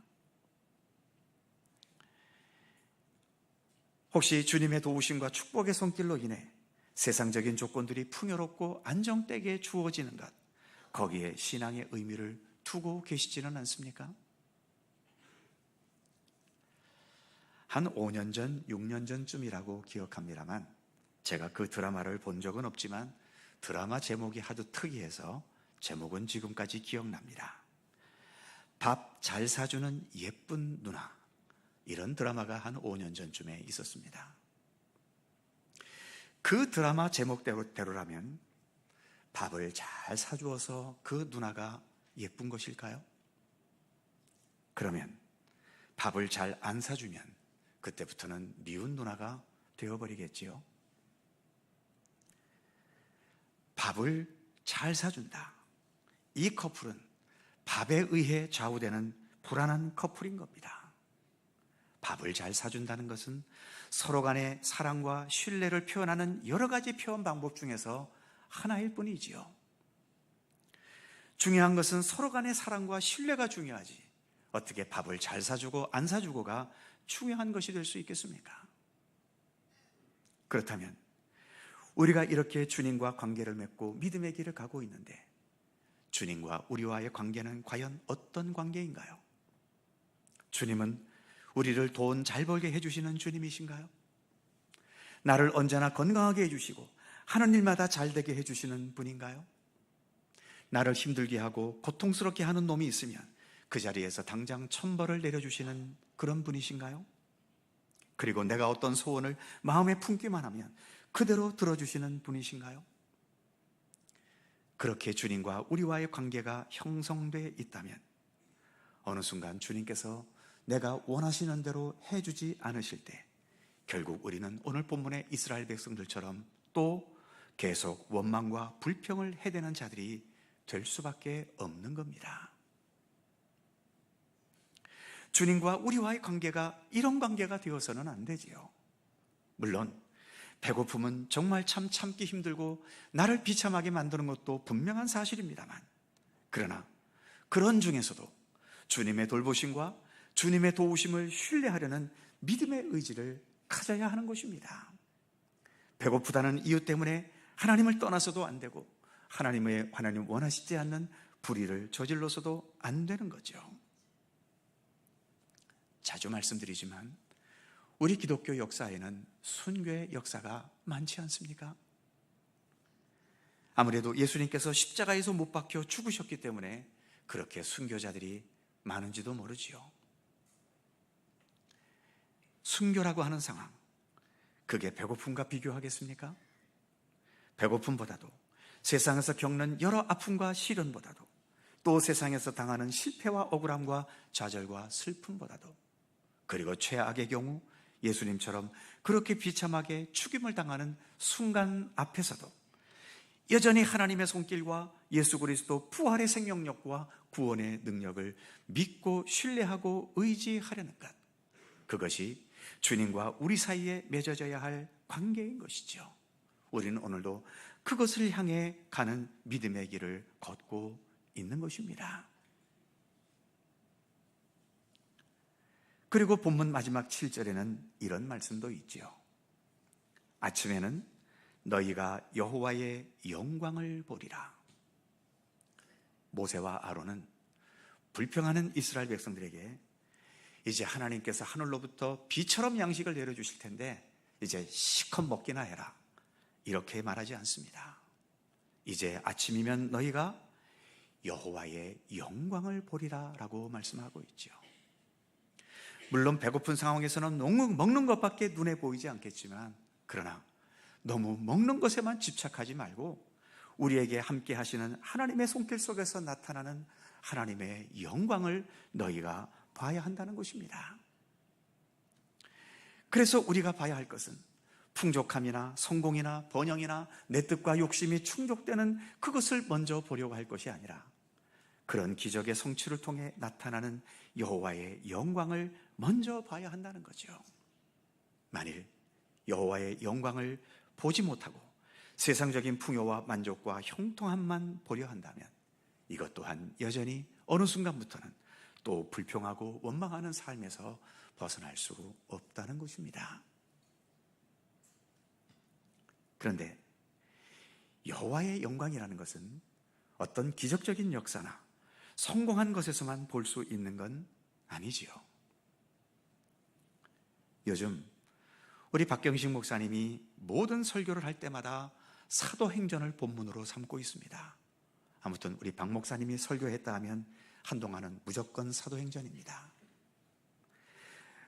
혹시 주님의 도우심과 축복의 손길로 인해 세상적인 조건들이 풍요롭고 안정되게 주어지는 것, 거기에 신앙의 의미를 두고 계시지는 않습니까? 한 5년 전, 6년 전쯤이라고 기억합니다만 제가 그 드라마를 본 적은 없지만 드라마 제목이 하도 특이해서 제목은 지금까지 기억납니다. 밥 잘 사주는 예쁜 누나, 이런 드라마가 한 5년 전쯤에 있었습니다. 그 드라마 제목대로라면 밥을 잘 사주어서 그 누나가 예쁜 것일까요? 그러면 밥을 잘 안 사주면 그때부터는 미운 누나가 되어버리겠지요. 밥을 잘 사준다. 이 커플은 밥에 의해 좌우되는 불안한 커플인 겁니다. 밥을 잘 사준다는 것은 서로 간의 사랑과 신뢰를 표현하는 여러 가지 표현 방법 중에서 하나일 뿐이지요. 중요한 것은 서로 간의 사랑과 신뢰가 중요하지 어떻게 밥을 잘 사주고 안 사주고가 중요한 것이 될 수 있겠습니까? 그렇다면 우리가 이렇게 주님과 관계를 맺고 믿음의 길을 가고 있는데 주님과 우리와의 관계는 과연 어떤 관계인가요? 주님은 우리를 돈 잘 벌게 해주시는 주님이신가요? 나를 언제나 건강하게 해주시고 하는 일마다 잘 되게 해주시는 분인가요? 나를 힘들게 하고 고통스럽게 하는 놈이 있으면 그 자리에서 당장 천벌을 내려주시는 그런 분이신가요? 그리고 내가 어떤 소원을 마음에 품기만 하면 그대로 들어주시는 분이신가요? 그렇게 주님과 우리와의 관계가 형성되어 있다면 어느 순간 주님께서 내가 원하시는 대로 해주지 않으실 때 결국 우리는 오늘 본문의 이스라엘 백성들처럼 또 계속 원망과 불평을 해대는 자들이 될 수밖에 없는 겁니다. 주님과 우리와의 관계가 이런 관계가 되어서는 안 되지요. 물론 배고픔은 정말 참 참기 힘들고 나를 비참하게 만드는 것도 분명한 사실입니다만, 그러나 그런 중에서도 주님의 돌보심과 주님의 도우심을 신뢰하려는 믿음의 의지를 가져야 하는 것입니다. 배고프다는 이유 때문에 하나님을 떠나서도 안 되고 하나님 원하시지 않는 불의를 저질러서도 안 되는 거죠. 자주 말씀드리지만 우리 기독교 역사에는 순교의 역사가 많지 않습니까? 아무래도 예수님께서 십자가에서 못 박혀 죽으셨기 때문에 그렇게 순교자들이 많은지도 모르지요. 순교라고 하는 상황, 그게 배고픔과 비교하겠습니까? 배고픔보다도 세상에서 겪는 여러 아픔과 시련보다도 또 세상에서 당하는 실패와 억울함과 좌절과 슬픔보다도, 그리고 최악의 경우 예수님처럼 그렇게 비참하게 죽임을 당하는 순간 앞에서도 여전히 하나님의 손길과 예수 그리스도 부활의 생명력과 구원의 능력을 믿고 신뢰하고 의지하려는 것, 그것이 주님과 우리 사이에 맺어져야 할 관계인 것이죠. 우리는 오늘도 그것을 향해 가는 믿음의 길을 걷고 있는 것입니다. 그리고 본문 마지막 7절에는 이런 말씀도 있지요. 아침에는 너희가 여호와의 영광을 보리라. 모세와 아론은 불평하는 이스라엘 백성들에게 이제 하나님께서 하늘로부터 비처럼 양식을 내려주실 텐데 이제 실컷 먹기나 해라, 이렇게 말하지 않습니다. 이제 아침이면 너희가 여호와의 영광을 보리라 라고 말씀하고 있죠. 물론 배고픈 상황에서는 먹는 것밖에 눈에 보이지 않겠지만, 그러나 너무 먹는 것에만 집착하지 말고 우리에게 함께 하시는 하나님의 손길 속에서 나타나는 하나님의 영광을 너희가 봐야 한다는 것입니다. 그래서 우리가 봐야 할 것은 풍족함이나 성공이나 번영이나 내 뜻과 욕심이 충족되는 그것을 먼저 보려고 할 것이 아니라 그런 기적의 성취를 통해 나타나는 여호와의 영광을 먼저 봐야 한다는 거죠. 만일 여호와의 영광을 보지 못하고 세상적인 풍요와 만족과 형통함만 보려 한다면 이것 또한 여전히 어느 순간부터는 또 불평하고 원망하는 삶에서 벗어날 수 없다는 것입니다. 그런데 여호와의 영광이라는 것은 어떤 기적적인 역사나 성공한 것에서만 볼 수 있는 건 아니지요. 요즘 우리 박경식 목사님이 모든 설교를 할 때마다 사도행전을 본문으로 삼고 있습니다. 아무튼 우리 박 목사님이 설교했다 하면 한동안은 무조건 사도행전입니다.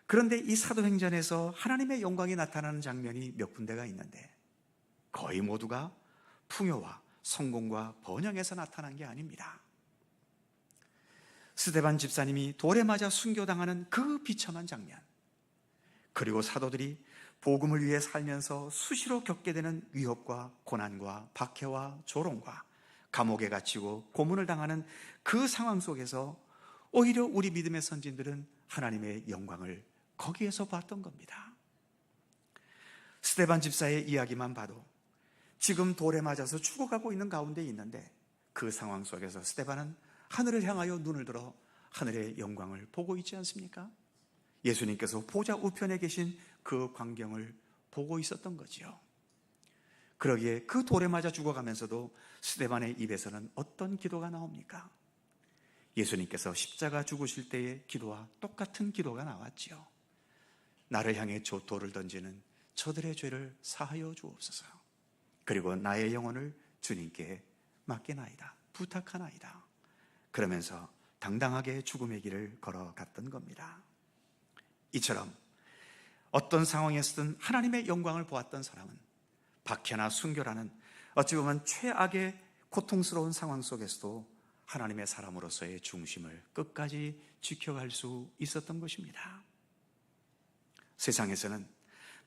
그런데 이 사도행전에서 하나님의 영광이 나타나는 장면이 몇 군데가 있는데 거의 모두가 풍요와 성공과 번영에서 나타난 게 아닙니다. 스데반 집사님이 돌에 맞아 순교당하는 그 비참한 장면, 그리고 사도들이 복음을 위해 살면서 수시로 겪게 되는 위협과 고난과 박해와 조롱과 감옥에 갇히고 고문을 당하는 그 상황 속에서 오히려 우리 믿음의 선진들은 하나님의 영광을 거기에서 봤던 겁니다. 스데반 집사의 이야기만 봐도 지금 돌에 맞아서 죽어가고 있는 가운데 있는데 그 상황 속에서 스데반은 하늘을 향하여 눈을 들어 하늘의 영광을 보고 있지 않습니까? 예수님께서 보좌 우편에 계신 그 광경을 보고 있었던 거지요. 그러기에 그 돌에 맞아 죽어가면서도 스데반의 입에서는 어떤 기도가 나옵니까? 예수님께서 십자가 죽으실 때의 기도와 똑같은 기도가 나왔지요. 나를 향해 돌을 던지는 저들의 죄를 사하여 주옵소서. 그리고 나의 영혼을 주님께 맡기나이다, 부탁하나이다. 그러면서 당당하게 죽음의 길을 걸어갔던 겁니다. 이처럼 어떤 상황에서든 하나님의 영광을 보았던 사람은 박해나 순교라는 어찌 보면 최악의 고통스러운 상황 속에서도 하나님의 사람으로서의 중심을 끝까지 지켜갈 수 있었던 것입니다. 세상에서는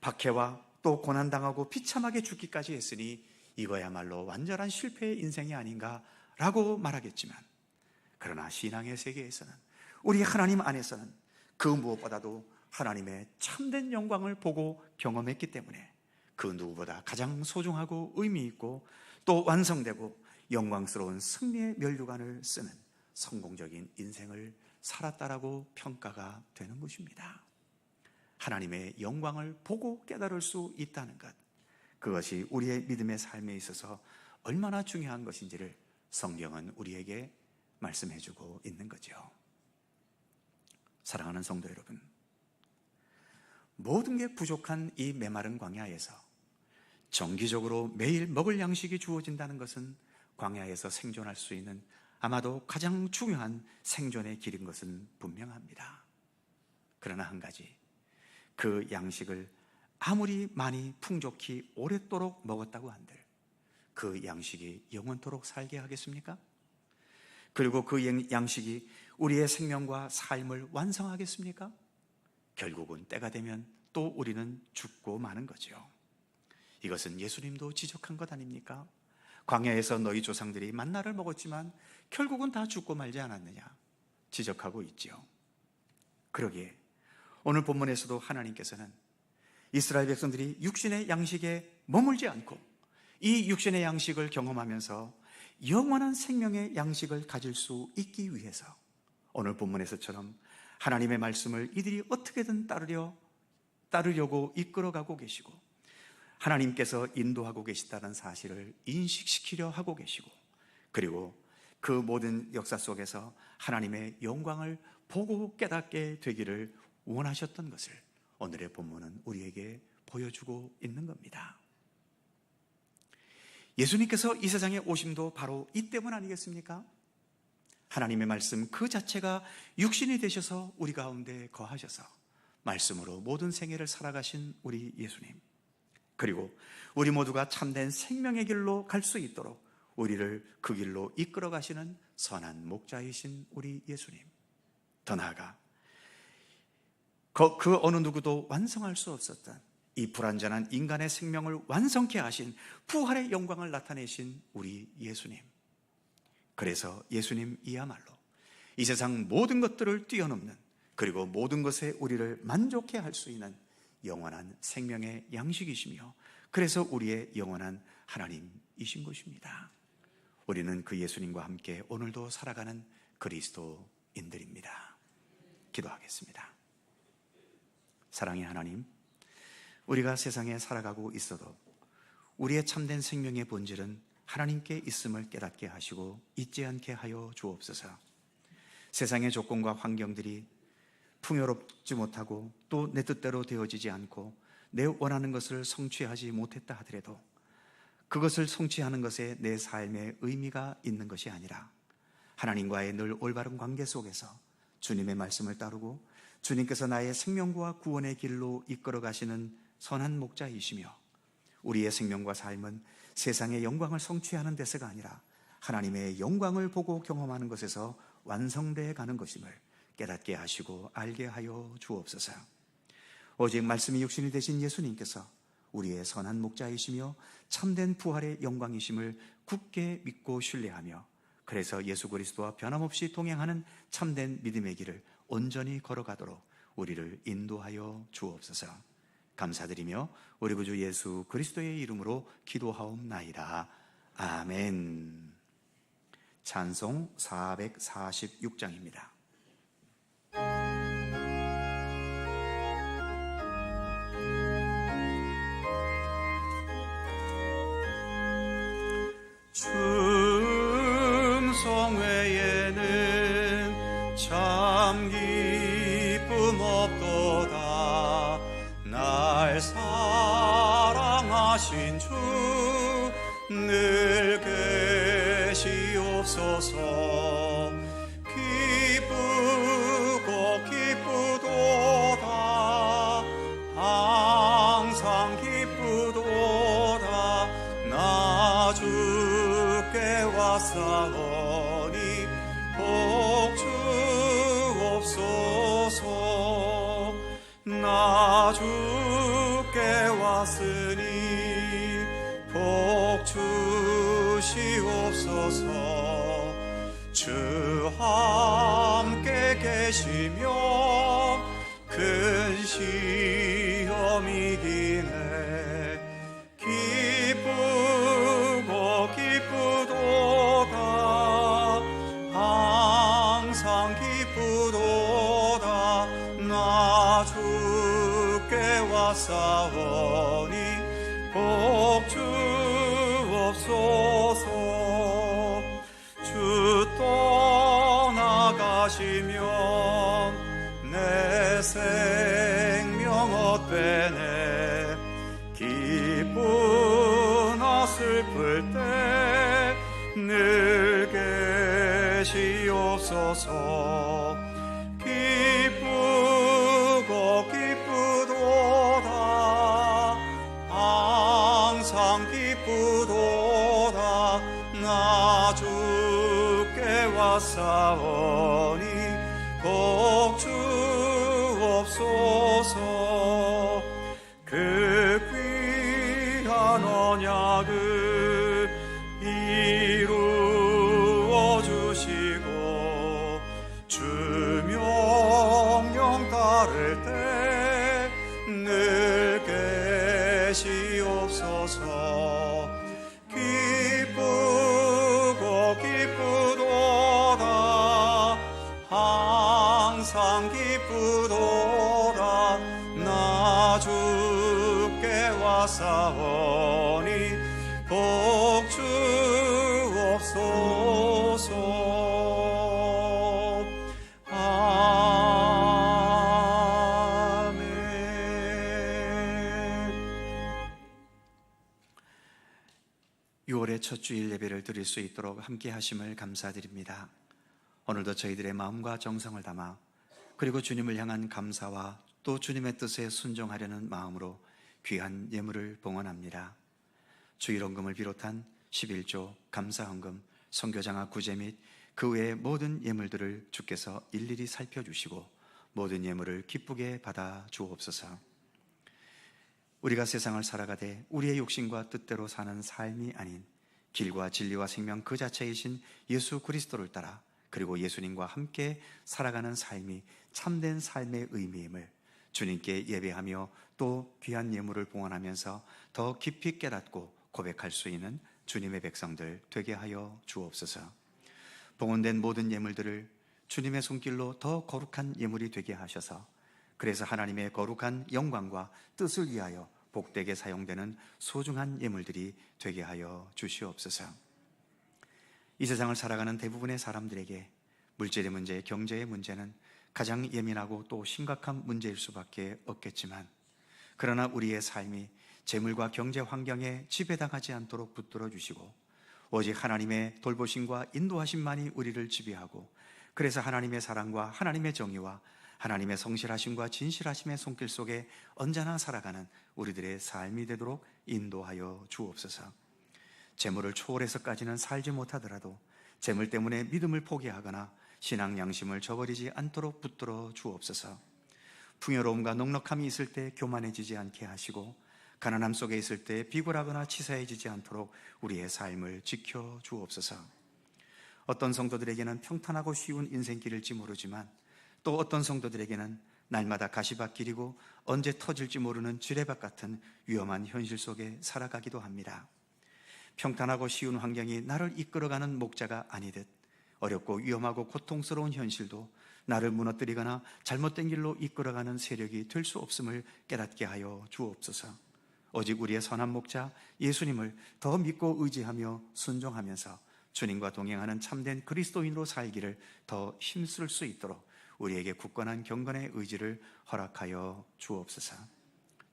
박해와 또 고난당하고 비참하게 죽기까지 했으니 이거야말로 완전한 실패의 인생이 아닌가라고 말하겠지만, 그러나 신앙의 세계에서는, 우리 하나님 안에서는 그 무엇보다도 하나님의 참된 영광을 보고 경험했기 때문에 그 누구보다 가장 소중하고 의미 있고 또 완성되고 영광스러운 승리의 면류관을 쓰는 성공적인 인생을 살았다라고 평가가 되는 것입니다. 하나님의 영광을 보고 깨달을 수 있다는 것, 그것이 우리의 믿음의 삶에 있어서 얼마나 중요한 것인지를 성경은 우리에게 말씀해주고 있는 거죠. 사랑하는 성도 여러분, 모든 게 부족한 이 메마른 광야에서 정기적으로 매일 먹을 양식이 주어진다는 것은 광야에서 생존할 수 있는 아마도 가장 중요한 생존의 길인 것은 분명합니다. 그러나 한 가지, 그 양식을 아무리 많이 풍족히 오랫도록 먹었다고 한들 그 양식이 영원토록 살게 하겠습니까? 그리고 그 양식이 우리의 생명과 삶을 완성하겠습니까? 결국은 때가 되면 또 우리는 죽고 마는 거죠. 이것은 예수님도 지적한 것 아닙니까? 광야에서 너희 조상들이 만나를 먹었지만 결국은 다 죽고 말지 않았느냐 지적하고 있죠. 그러기에 오늘 본문에서도 하나님께서는 이스라엘 백성들이 육신의 양식에 머물지 않고 이 육신의 양식을 경험하면서 영원한 생명의 양식을 가질 수 있기 위해서 오늘 본문에서처럼 하나님의 말씀을 이들이 어떻게든 따르려고 이끌어가고 계시고 하나님께서 인도하고 계시다는 사실을 인식시키려 하고 계시고 그리고 그 모든 역사 속에서 하나님의 영광을 보고 깨닫게 되기를 원하셨던 것을 오늘의 본문은 우리에게 보여주고 있는 겁니다. 예수님께서 이 세상에 오심도 바로 이 때문 아니겠습니까? 하나님의 말씀 그 자체가 육신이 되셔서 우리 가운데 거하셔서 말씀으로 모든 생애를 살아가신 우리 예수님, 그리고 우리 모두가 참된 생명의 길로 갈 수 있도록 우리를 그 길로 이끌어 가시는 선한 목자이신 우리 예수님, 더 나아가 그 어느 누구도 완성할 수 없었던 이 불완전한 인간의 생명을 완성케 하신 부활의 영광을 나타내신 우리 예수님, 그래서 예수님이야말로 이 세상 모든 것들을 뛰어넘는, 그리고 모든 것에 우리를 만족해 할 수 있는 영원한 생명의 양식이시며, 그래서 우리의 영원한 하나님이신 것입니다. 우리는 그 예수님과 함께 오늘도 살아가는 그리스도인들입니다. 기도하겠습니다. 사랑의 하나님, 우리가 세상에 살아가고 있어도 우리의 참된 생명의 본질은 하나님께 있음을 깨닫게 하시고 잊지 않게 하여 주옵소서. 세상의 조건과 환경들이 풍요롭지 못하고 또 내 뜻대로 되어지지 않고 내 원하는 것을 성취하지 못했다 하더라도 그것을 성취하는 것에 내 삶의 의미가 있는 것이 아니라 하나님과의 늘 올바른 관계 속에서 주님의 말씀을 따르고 주님께서 나의 생명과 구원의 길로 이끌어 가시는 선한 목자이시며, 우리의 생명과 삶은 세상의 영광을 성취하는 데서가 아니라 하나님의 영광을 보고 경험하는 것에서 완성되어 가는 것임을 깨닫게 하시고 알게 하여 주옵소서. 오직 말씀이 육신이 되신 예수님께서 우리의 선한 목자이시며 참된 부활의 영광이심을 굳게 믿고 신뢰하며, 그래서 예수 그리스도와 변함없이 동행하는 참된 믿음의 길을 온전히 걸어가도록 우리를 인도하여 주옵소서. 감사드리며 우리 구주 예수 그리스도의 이름으로 기도하옵나이다. 아멘. 찬송 446장입니다. 충성 외에는 참 기쁨 없도다. 날 사랑하신 주 늘 계시옵소서. 기쁘고 기쁘도다. 항상 기쁘도다. 나 주께 왔사오니 복 주옵소서. 나 주께 왔으니 복 주시옵소서. 주 함께 계시며 큰 시험이 기네. 기쁘고 기쁘도다. 항상 기쁘도다. 나 주께 왔사오니 복 주옵소서. 주 떠나가시면 내 생명 헛되네. 기쁘나 슬플 때 늘 계시옵소서. 기쁘고 기쁘도다. 항상 기쁘도다. 나 주께 왔사오니 복 주옵소서. 그 귀한 언약을 이루어 주시고 주 명령 따를 때 늘 계시옵소서. 기쁘고 기쁘도다 항상 기쁘도다 나 주께 왔사오니 복 주옵소서. 아멘. 6월의 첫 주일 예배를 드릴 수 있도록 함께 하심을 감사드립니다. 오늘도 저희들의 마음과 정성을 담아 그리고 주님을 향한 감사와 또 주님의 뜻에 순종하려는 마음으로 귀한 예물을 봉헌합니다. 주일헌금을 비롯한 11조, 감사헌금, 선교장학 구제 및 그 외의 모든 예물들을 주께서 일일이 살펴주시고 모든 예물을 기쁘게 받아 주옵소서. 우리가 세상을 살아가되 우리의 욕심과 뜻대로 사는 삶이 아닌 길과 진리와 생명 그 자체이신 예수 그리스도를 따라 그리고 예수님과 함께 살아가는 삶이 참된 삶의 의미임을 주님께 예배하며 또 귀한 예물을 봉헌하면서 더 깊이 깨닫고 고백할 수 있는 주님의 백성들 되게 하여 주옵소서. 봉헌된 모든 예물들을 주님의 손길로 더 거룩한 예물이 되게 하셔서 그래서 하나님의 거룩한 영광과 뜻을 위하여 복되게 사용되는 소중한 예물들이 되게 하여 주시옵소서. 이 세상을 살아가는 대부분의 사람들에게 물질의 문제, 경제의 문제는 가장 예민하고 또 심각한 문제일 수밖에 없겠지만 그러나 우리의 삶이 재물과 경제 환경에 지배당하지 않도록 붙들어 주시고 오직 하나님의 돌보심과 인도하심만이 우리를 지배하고 그래서 하나님의 사랑과 하나님의 정의와 하나님의 성실하심과 진실하심의 손길 속에 언제나 살아가는 우리들의 삶이 되도록 인도하여 주옵소서. 재물을 초월해서까지는 살지 못하더라도 재물 때문에 믿음을 포기하거나 신앙 양심을 저버리지 않도록 붙들어 주옵소서. 풍요로움과 넉넉함이 있을 때 교만해지지 않게 하시고 가난함 속에 있을 때 비굴하거나 치사해지지 않도록 우리의 삶을 지켜 주옵소서. 어떤 성도들에게는 평탄하고 쉬운 인생길일지 모르지만 또 어떤 성도들에게는 날마다 가시밭길이고 언제 터질지 모르는 지뢰밭 같은 위험한 현실 속에 살아가기도 합니다. 평탄하고 쉬운 환경이 나를 이끌어가는 목자가 아니듯 어렵고 위험하고 고통스러운 현실도 나를 무너뜨리거나 잘못된 길로 이끌어가는 세력이 될 수 없음을 깨닫게 하여 주옵소서. 오직 우리의 선한 목자 예수님을 더 믿고 의지하며 순종하면서 주님과 동행하는 참된 그리스도인으로 살기를 더 힘쓸 수 있도록 우리에게 굳건한 경건의 의지를 허락하여 주옵소서.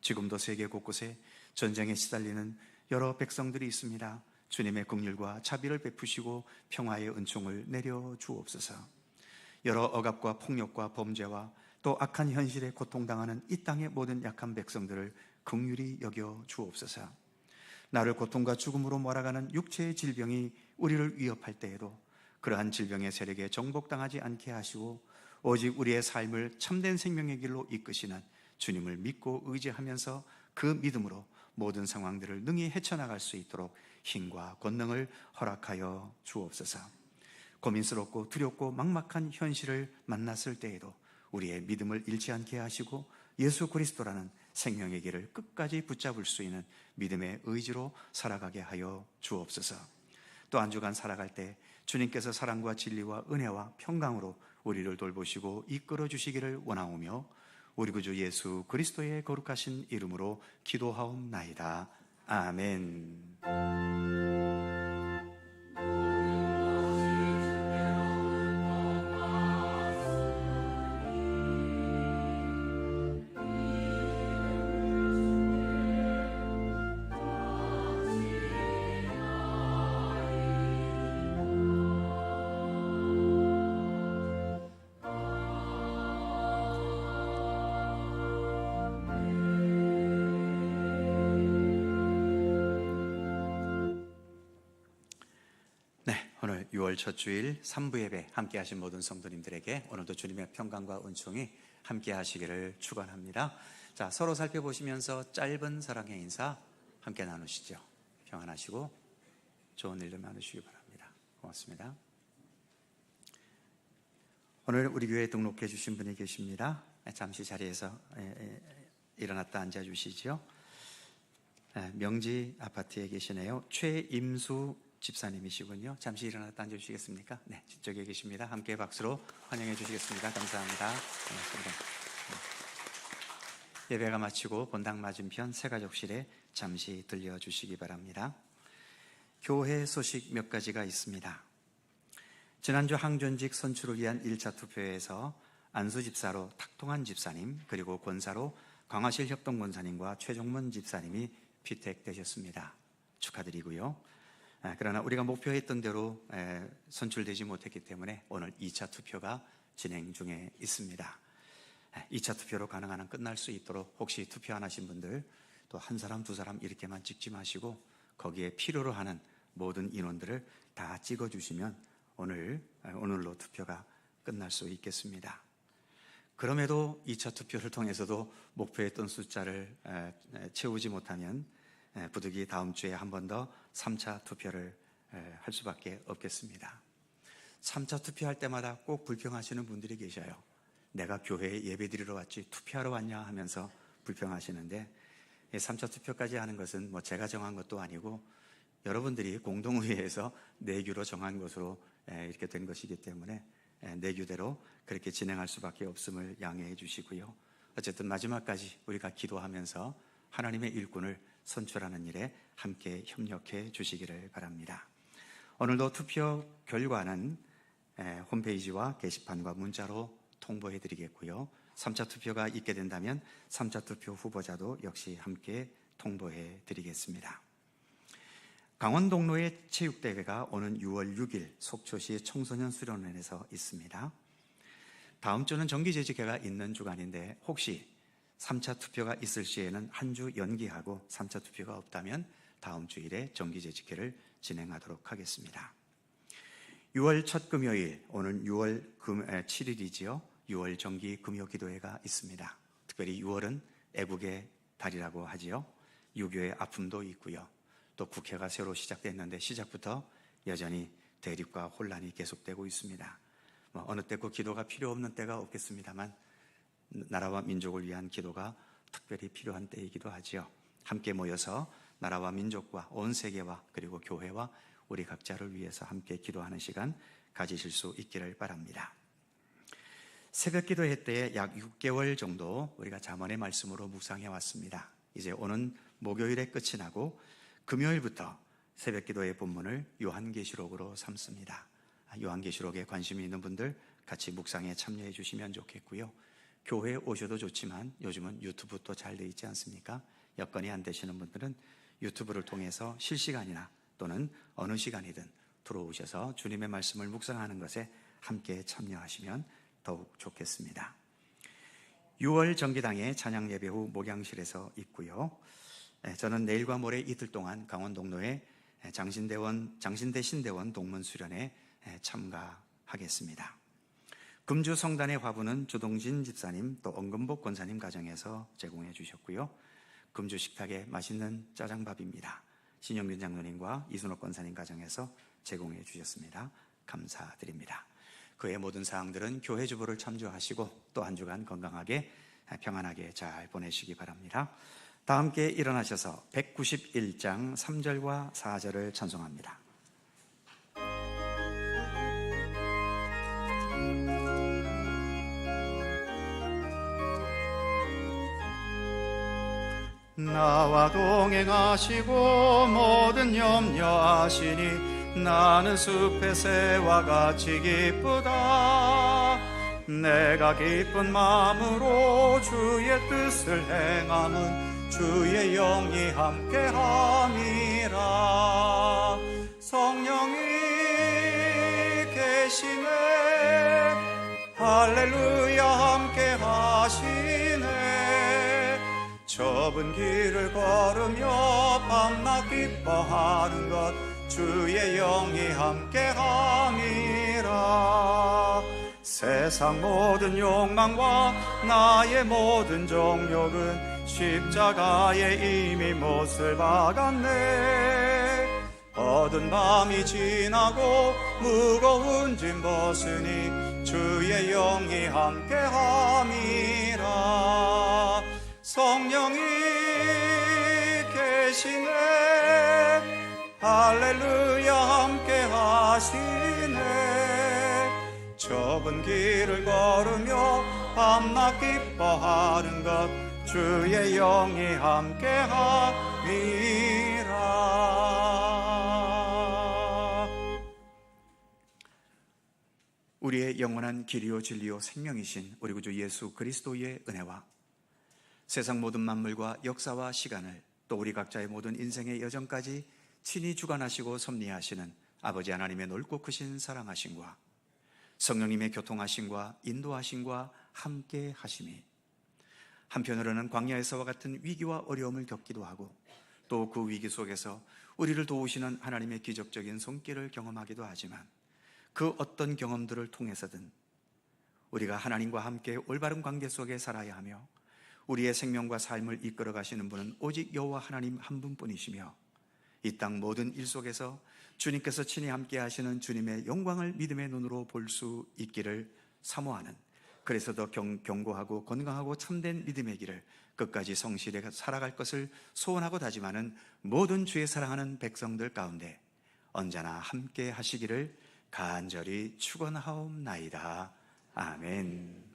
지금도 세계 곳곳에 전쟁에 시달리는 여러 백성들이 있습니다. 주님의 긍휼과 자비를 베푸시고 평화의 은총을 내려 주옵소서. 여러 억압과 폭력과 범죄와 또 악한 현실에 고통당하는 이 땅의 모든 약한 백성들을 긍휼히 여겨 주옵소서. 나를 고통과 죽음으로 몰아가는 육체의 질병이 우리를 위협할 때에도 그러한 질병의 세력에 정복당하지 않게 하시고 오직 우리의 삶을 참된 생명의 길로 이끄시는 주님을 믿고 의지하면서 그 믿음으로 모든 상황들을 능히 헤쳐나갈 수 있도록 힘과 권능을 허락하여 주옵소서. 고민스럽고 두렵고 막막한 현실을 만났을 때에도 우리의 믿음을 잃지 않게 하시고 예수 그리스도라는 생명의 길을 끝까지 붙잡을 수 있는 믿음의 의지로 살아가게 하여 주옵소서. 또 한 주간 살아갈 때 주님께서 사랑과 진리와 은혜와 평강으로 우리를 돌보시고 이끌어 주시기를 원하오며 우리 구주 예수 그리스도의 거룩하신 이름으로 기도하옵나이다. 아멘. 오늘 6월 첫 주일 3부 예배 함께 하신 모든 성도님들에게 오늘도 주님의 평강과 은총이 함께 하시기를 축원합니다. 자, 서로 살펴보시면서 짧은 사랑의 인사 함께 나누시죠. 평안하시고 좋은 일들 나누시기 바랍니다. 고맙습니다. 오늘 우리 교회에 등록해 주신 분이 계십니다. 잠시 자리에서 일어났다 앉아 주시죠. 명지 아파트에 계시네요. 최임수 집사님이시군요. 잠시 일어났다 앉아 주시겠습니까? 네, 저기 계십니다. 함께 박수로 환영해 주시겠습니다. 감사합니다. 고맙습니다. 예배가 마치고 본당 맞은편 새가족실에 잠시 들려주시기 바랍니다. 교회 소식 몇 가지가 있습니다. 지난주 항존직 선출을 위한 1차 투표에서 안수 집사로 탁통한 집사님, 그리고 권사로 강화실 협동권사님과 최종문 집사님이 피택되셨습니다. 축하드리고요. 그러나 우리가 목표했던 대로 선출되지 못했기 때문에 오늘 2차 투표가 진행 중에 있습니다. 2차 투표로 가능한 한 끝날 수 있도록 혹시 투표 안 하신 분들 또 한 사람 두 사람 이렇게만 찍지 마시고 거기에 필요로 하는 모든 인원들을 다 찍어주시면 오늘로 투표가 끝날 수 있겠습니다. 그럼에도 2차 투표를 통해서도 목표했던 숫자를 채우지 못하면 부득이 다음 주에 한 번 더 3차 투표를 할 수밖에 없겠습니다. 3차 투표할 때마다 꼭 불평하시는 분들이 계셔요. 내가 교회에 예배드리러 왔지 투표하러 왔냐 하면서 불평하시는데 3차 투표까지 하는 것은 제가 정한 것도 아니고 여러분들이 공동의회에서 내규로 정한 것으로 이렇게 된 것이기 때문에 내규대로 그렇게 진행할 수밖에 없음을 양해해 주시고요. 어쨌든 마지막까지 우리가 기도하면서 하나님의 일꾼을 선출하는 일에 함께 협력해 주시기를 바랍니다. 오늘도 투표 결과는 홈페이지와 게시판과 문자로 통보해 드리겠고요. 3차 투표가 있게 된다면 3차 투표 후보자도 역시 함께 통보해 드리겠습니다. 강원동로의 체육대회가 오는 6월 6일 속초시 청소년 수련원에서 있습니다. 다음 주는 정기재직회가 있는 주간인데 혹시 3차 투표가 있을 시에는 한 주 연기하고 3차 투표가 없다면 다음 주일에 정기재직회를 진행하도록 하겠습니다. 6월 첫 금요일, 오늘 6월 7일이지요. 6월 정기 금요기도회가 있습니다. 특별히 6월은 애국의 달이라고 하지요. 유교의 아픔도 있고요. 또 국회가 새로 시작됐는데 시작부터 여전히 대립과 혼란이 계속되고 있습니다. 어느 때고 기도가 필요 없는 때가 없겠습니다만 나라와 민족을 위한 기도가 특별히 필요한 때이기도 하지요. 함께 모여서 나라와 민족과 온 세계와 그리고 교회와 우리 각자를 위해서 함께 기도하는 시간 가지실 수 있기를 바랍니다. 새벽 기도회 때에 약 6개월 정도 우리가 잠언의 말씀으로 묵상해 왔습니다. 이제 오는 목요일에 끝이 나고 금요일부터 새벽 기도의 본문을 요한계시록으로 삼습니다. 요한계시록에 관심이 있는 분들 같이 묵상에 참여해 주시면 좋겠고요. 교회에 오셔도 좋지만 요즘은 유튜브도 잘 돼 있지 않습니까? 여건이 안 되시는 분들은 유튜브를 통해서 실시간이나 또는 어느 시간이든 들어오셔서 주님의 말씀을 묵상하는 것에 함께 참여하시면 더욱 좋겠습니다. 6월 정기당의 찬양 예배 후 목양실에서 있고요. 저는 내일과 모레 이틀 동안 강원동로의 장신대 신대원 동문 수련에 참가하겠습니다. 금주 성단의 화부는 주동진 집사님 또 엄금복 권사님 가정에서 제공해 주셨고요. 금주 식탁에 맛있는 짜장밥입니다. 신영균 장로님과 이순옥 권사님 가정에서 제공해 주셨습니다. 감사드립니다. 그의 모든 사항들은 교회 주보를 참조하시고 또 한 주간 건강하게 평안하게 잘 보내시기 바랍니다. 다 함께 일어나셔서 191장 3절과 4절을 찬송합니다. 나와 동행하시고 모든 염려하시니 나는 숲의 새와 같이 기쁘다. 내가 기쁜 마음으로 주의 뜻을 행함은 주의 영이 함께함이라. 성령이 계시네 할렐루야 함께하시네. 좁은 길을 걸으며 밤낮 기뻐 기뻐하는 것 주의 영이 함께함이라. 세상 모든 욕망과 나의 모든 정욕은 십자가에 이미 못을 박았네. 어두운 밤이 지나고 무거운 짐 벗으니 주의 영이 함께함이라. 성령이 계시네. 할렐루야 함께하시네. 좁은 길을 걸으며 밤낮 기뻐하는 것 주의 영이 함께함이라. 우리의 영원한 길이요 진리요 생명이신 우리 구주 예수 그리스도의 은혜와 세상 모든 만물과 역사와 시간을 또 우리 각자의 모든 인생의 여정까지 친히 주관하시고 섭리하시는 아버지 하나님의 넓고 크신 사랑하심과 성령님의 교통하심과 인도하심과 함께 하심이 한편으로는 광야에서와 같은 위기와 어려움을 겪기도 하고 또 그 위기 속에서 우리를 도우시는 하나님의 기적적인 손길을 경험하기도 하지만 그 어떤 경험들을 통해서든 우리가 하나님과 함께 올바른 관계 속에 살아야 하며 우리의 생명과 삶을 이끌어 가시는 분은 오직 여호와 하나님 한 분뿐이시며 이 땅 모든 일 속에서 주님께서 친히 함께 하시는 주님의 영광을 믿음의 눈으로 볼 수 있기를 사모하는, 그래서 더 견고하고 건강하고 참된 믿음의 길을 끝까지 성실히 살아갈 것을 소원하고 다짐하는 모든 주의 사랑하는 백성들 가운데 언제나 함께 하시기를 간절히 축원하옵나이다. 아멘.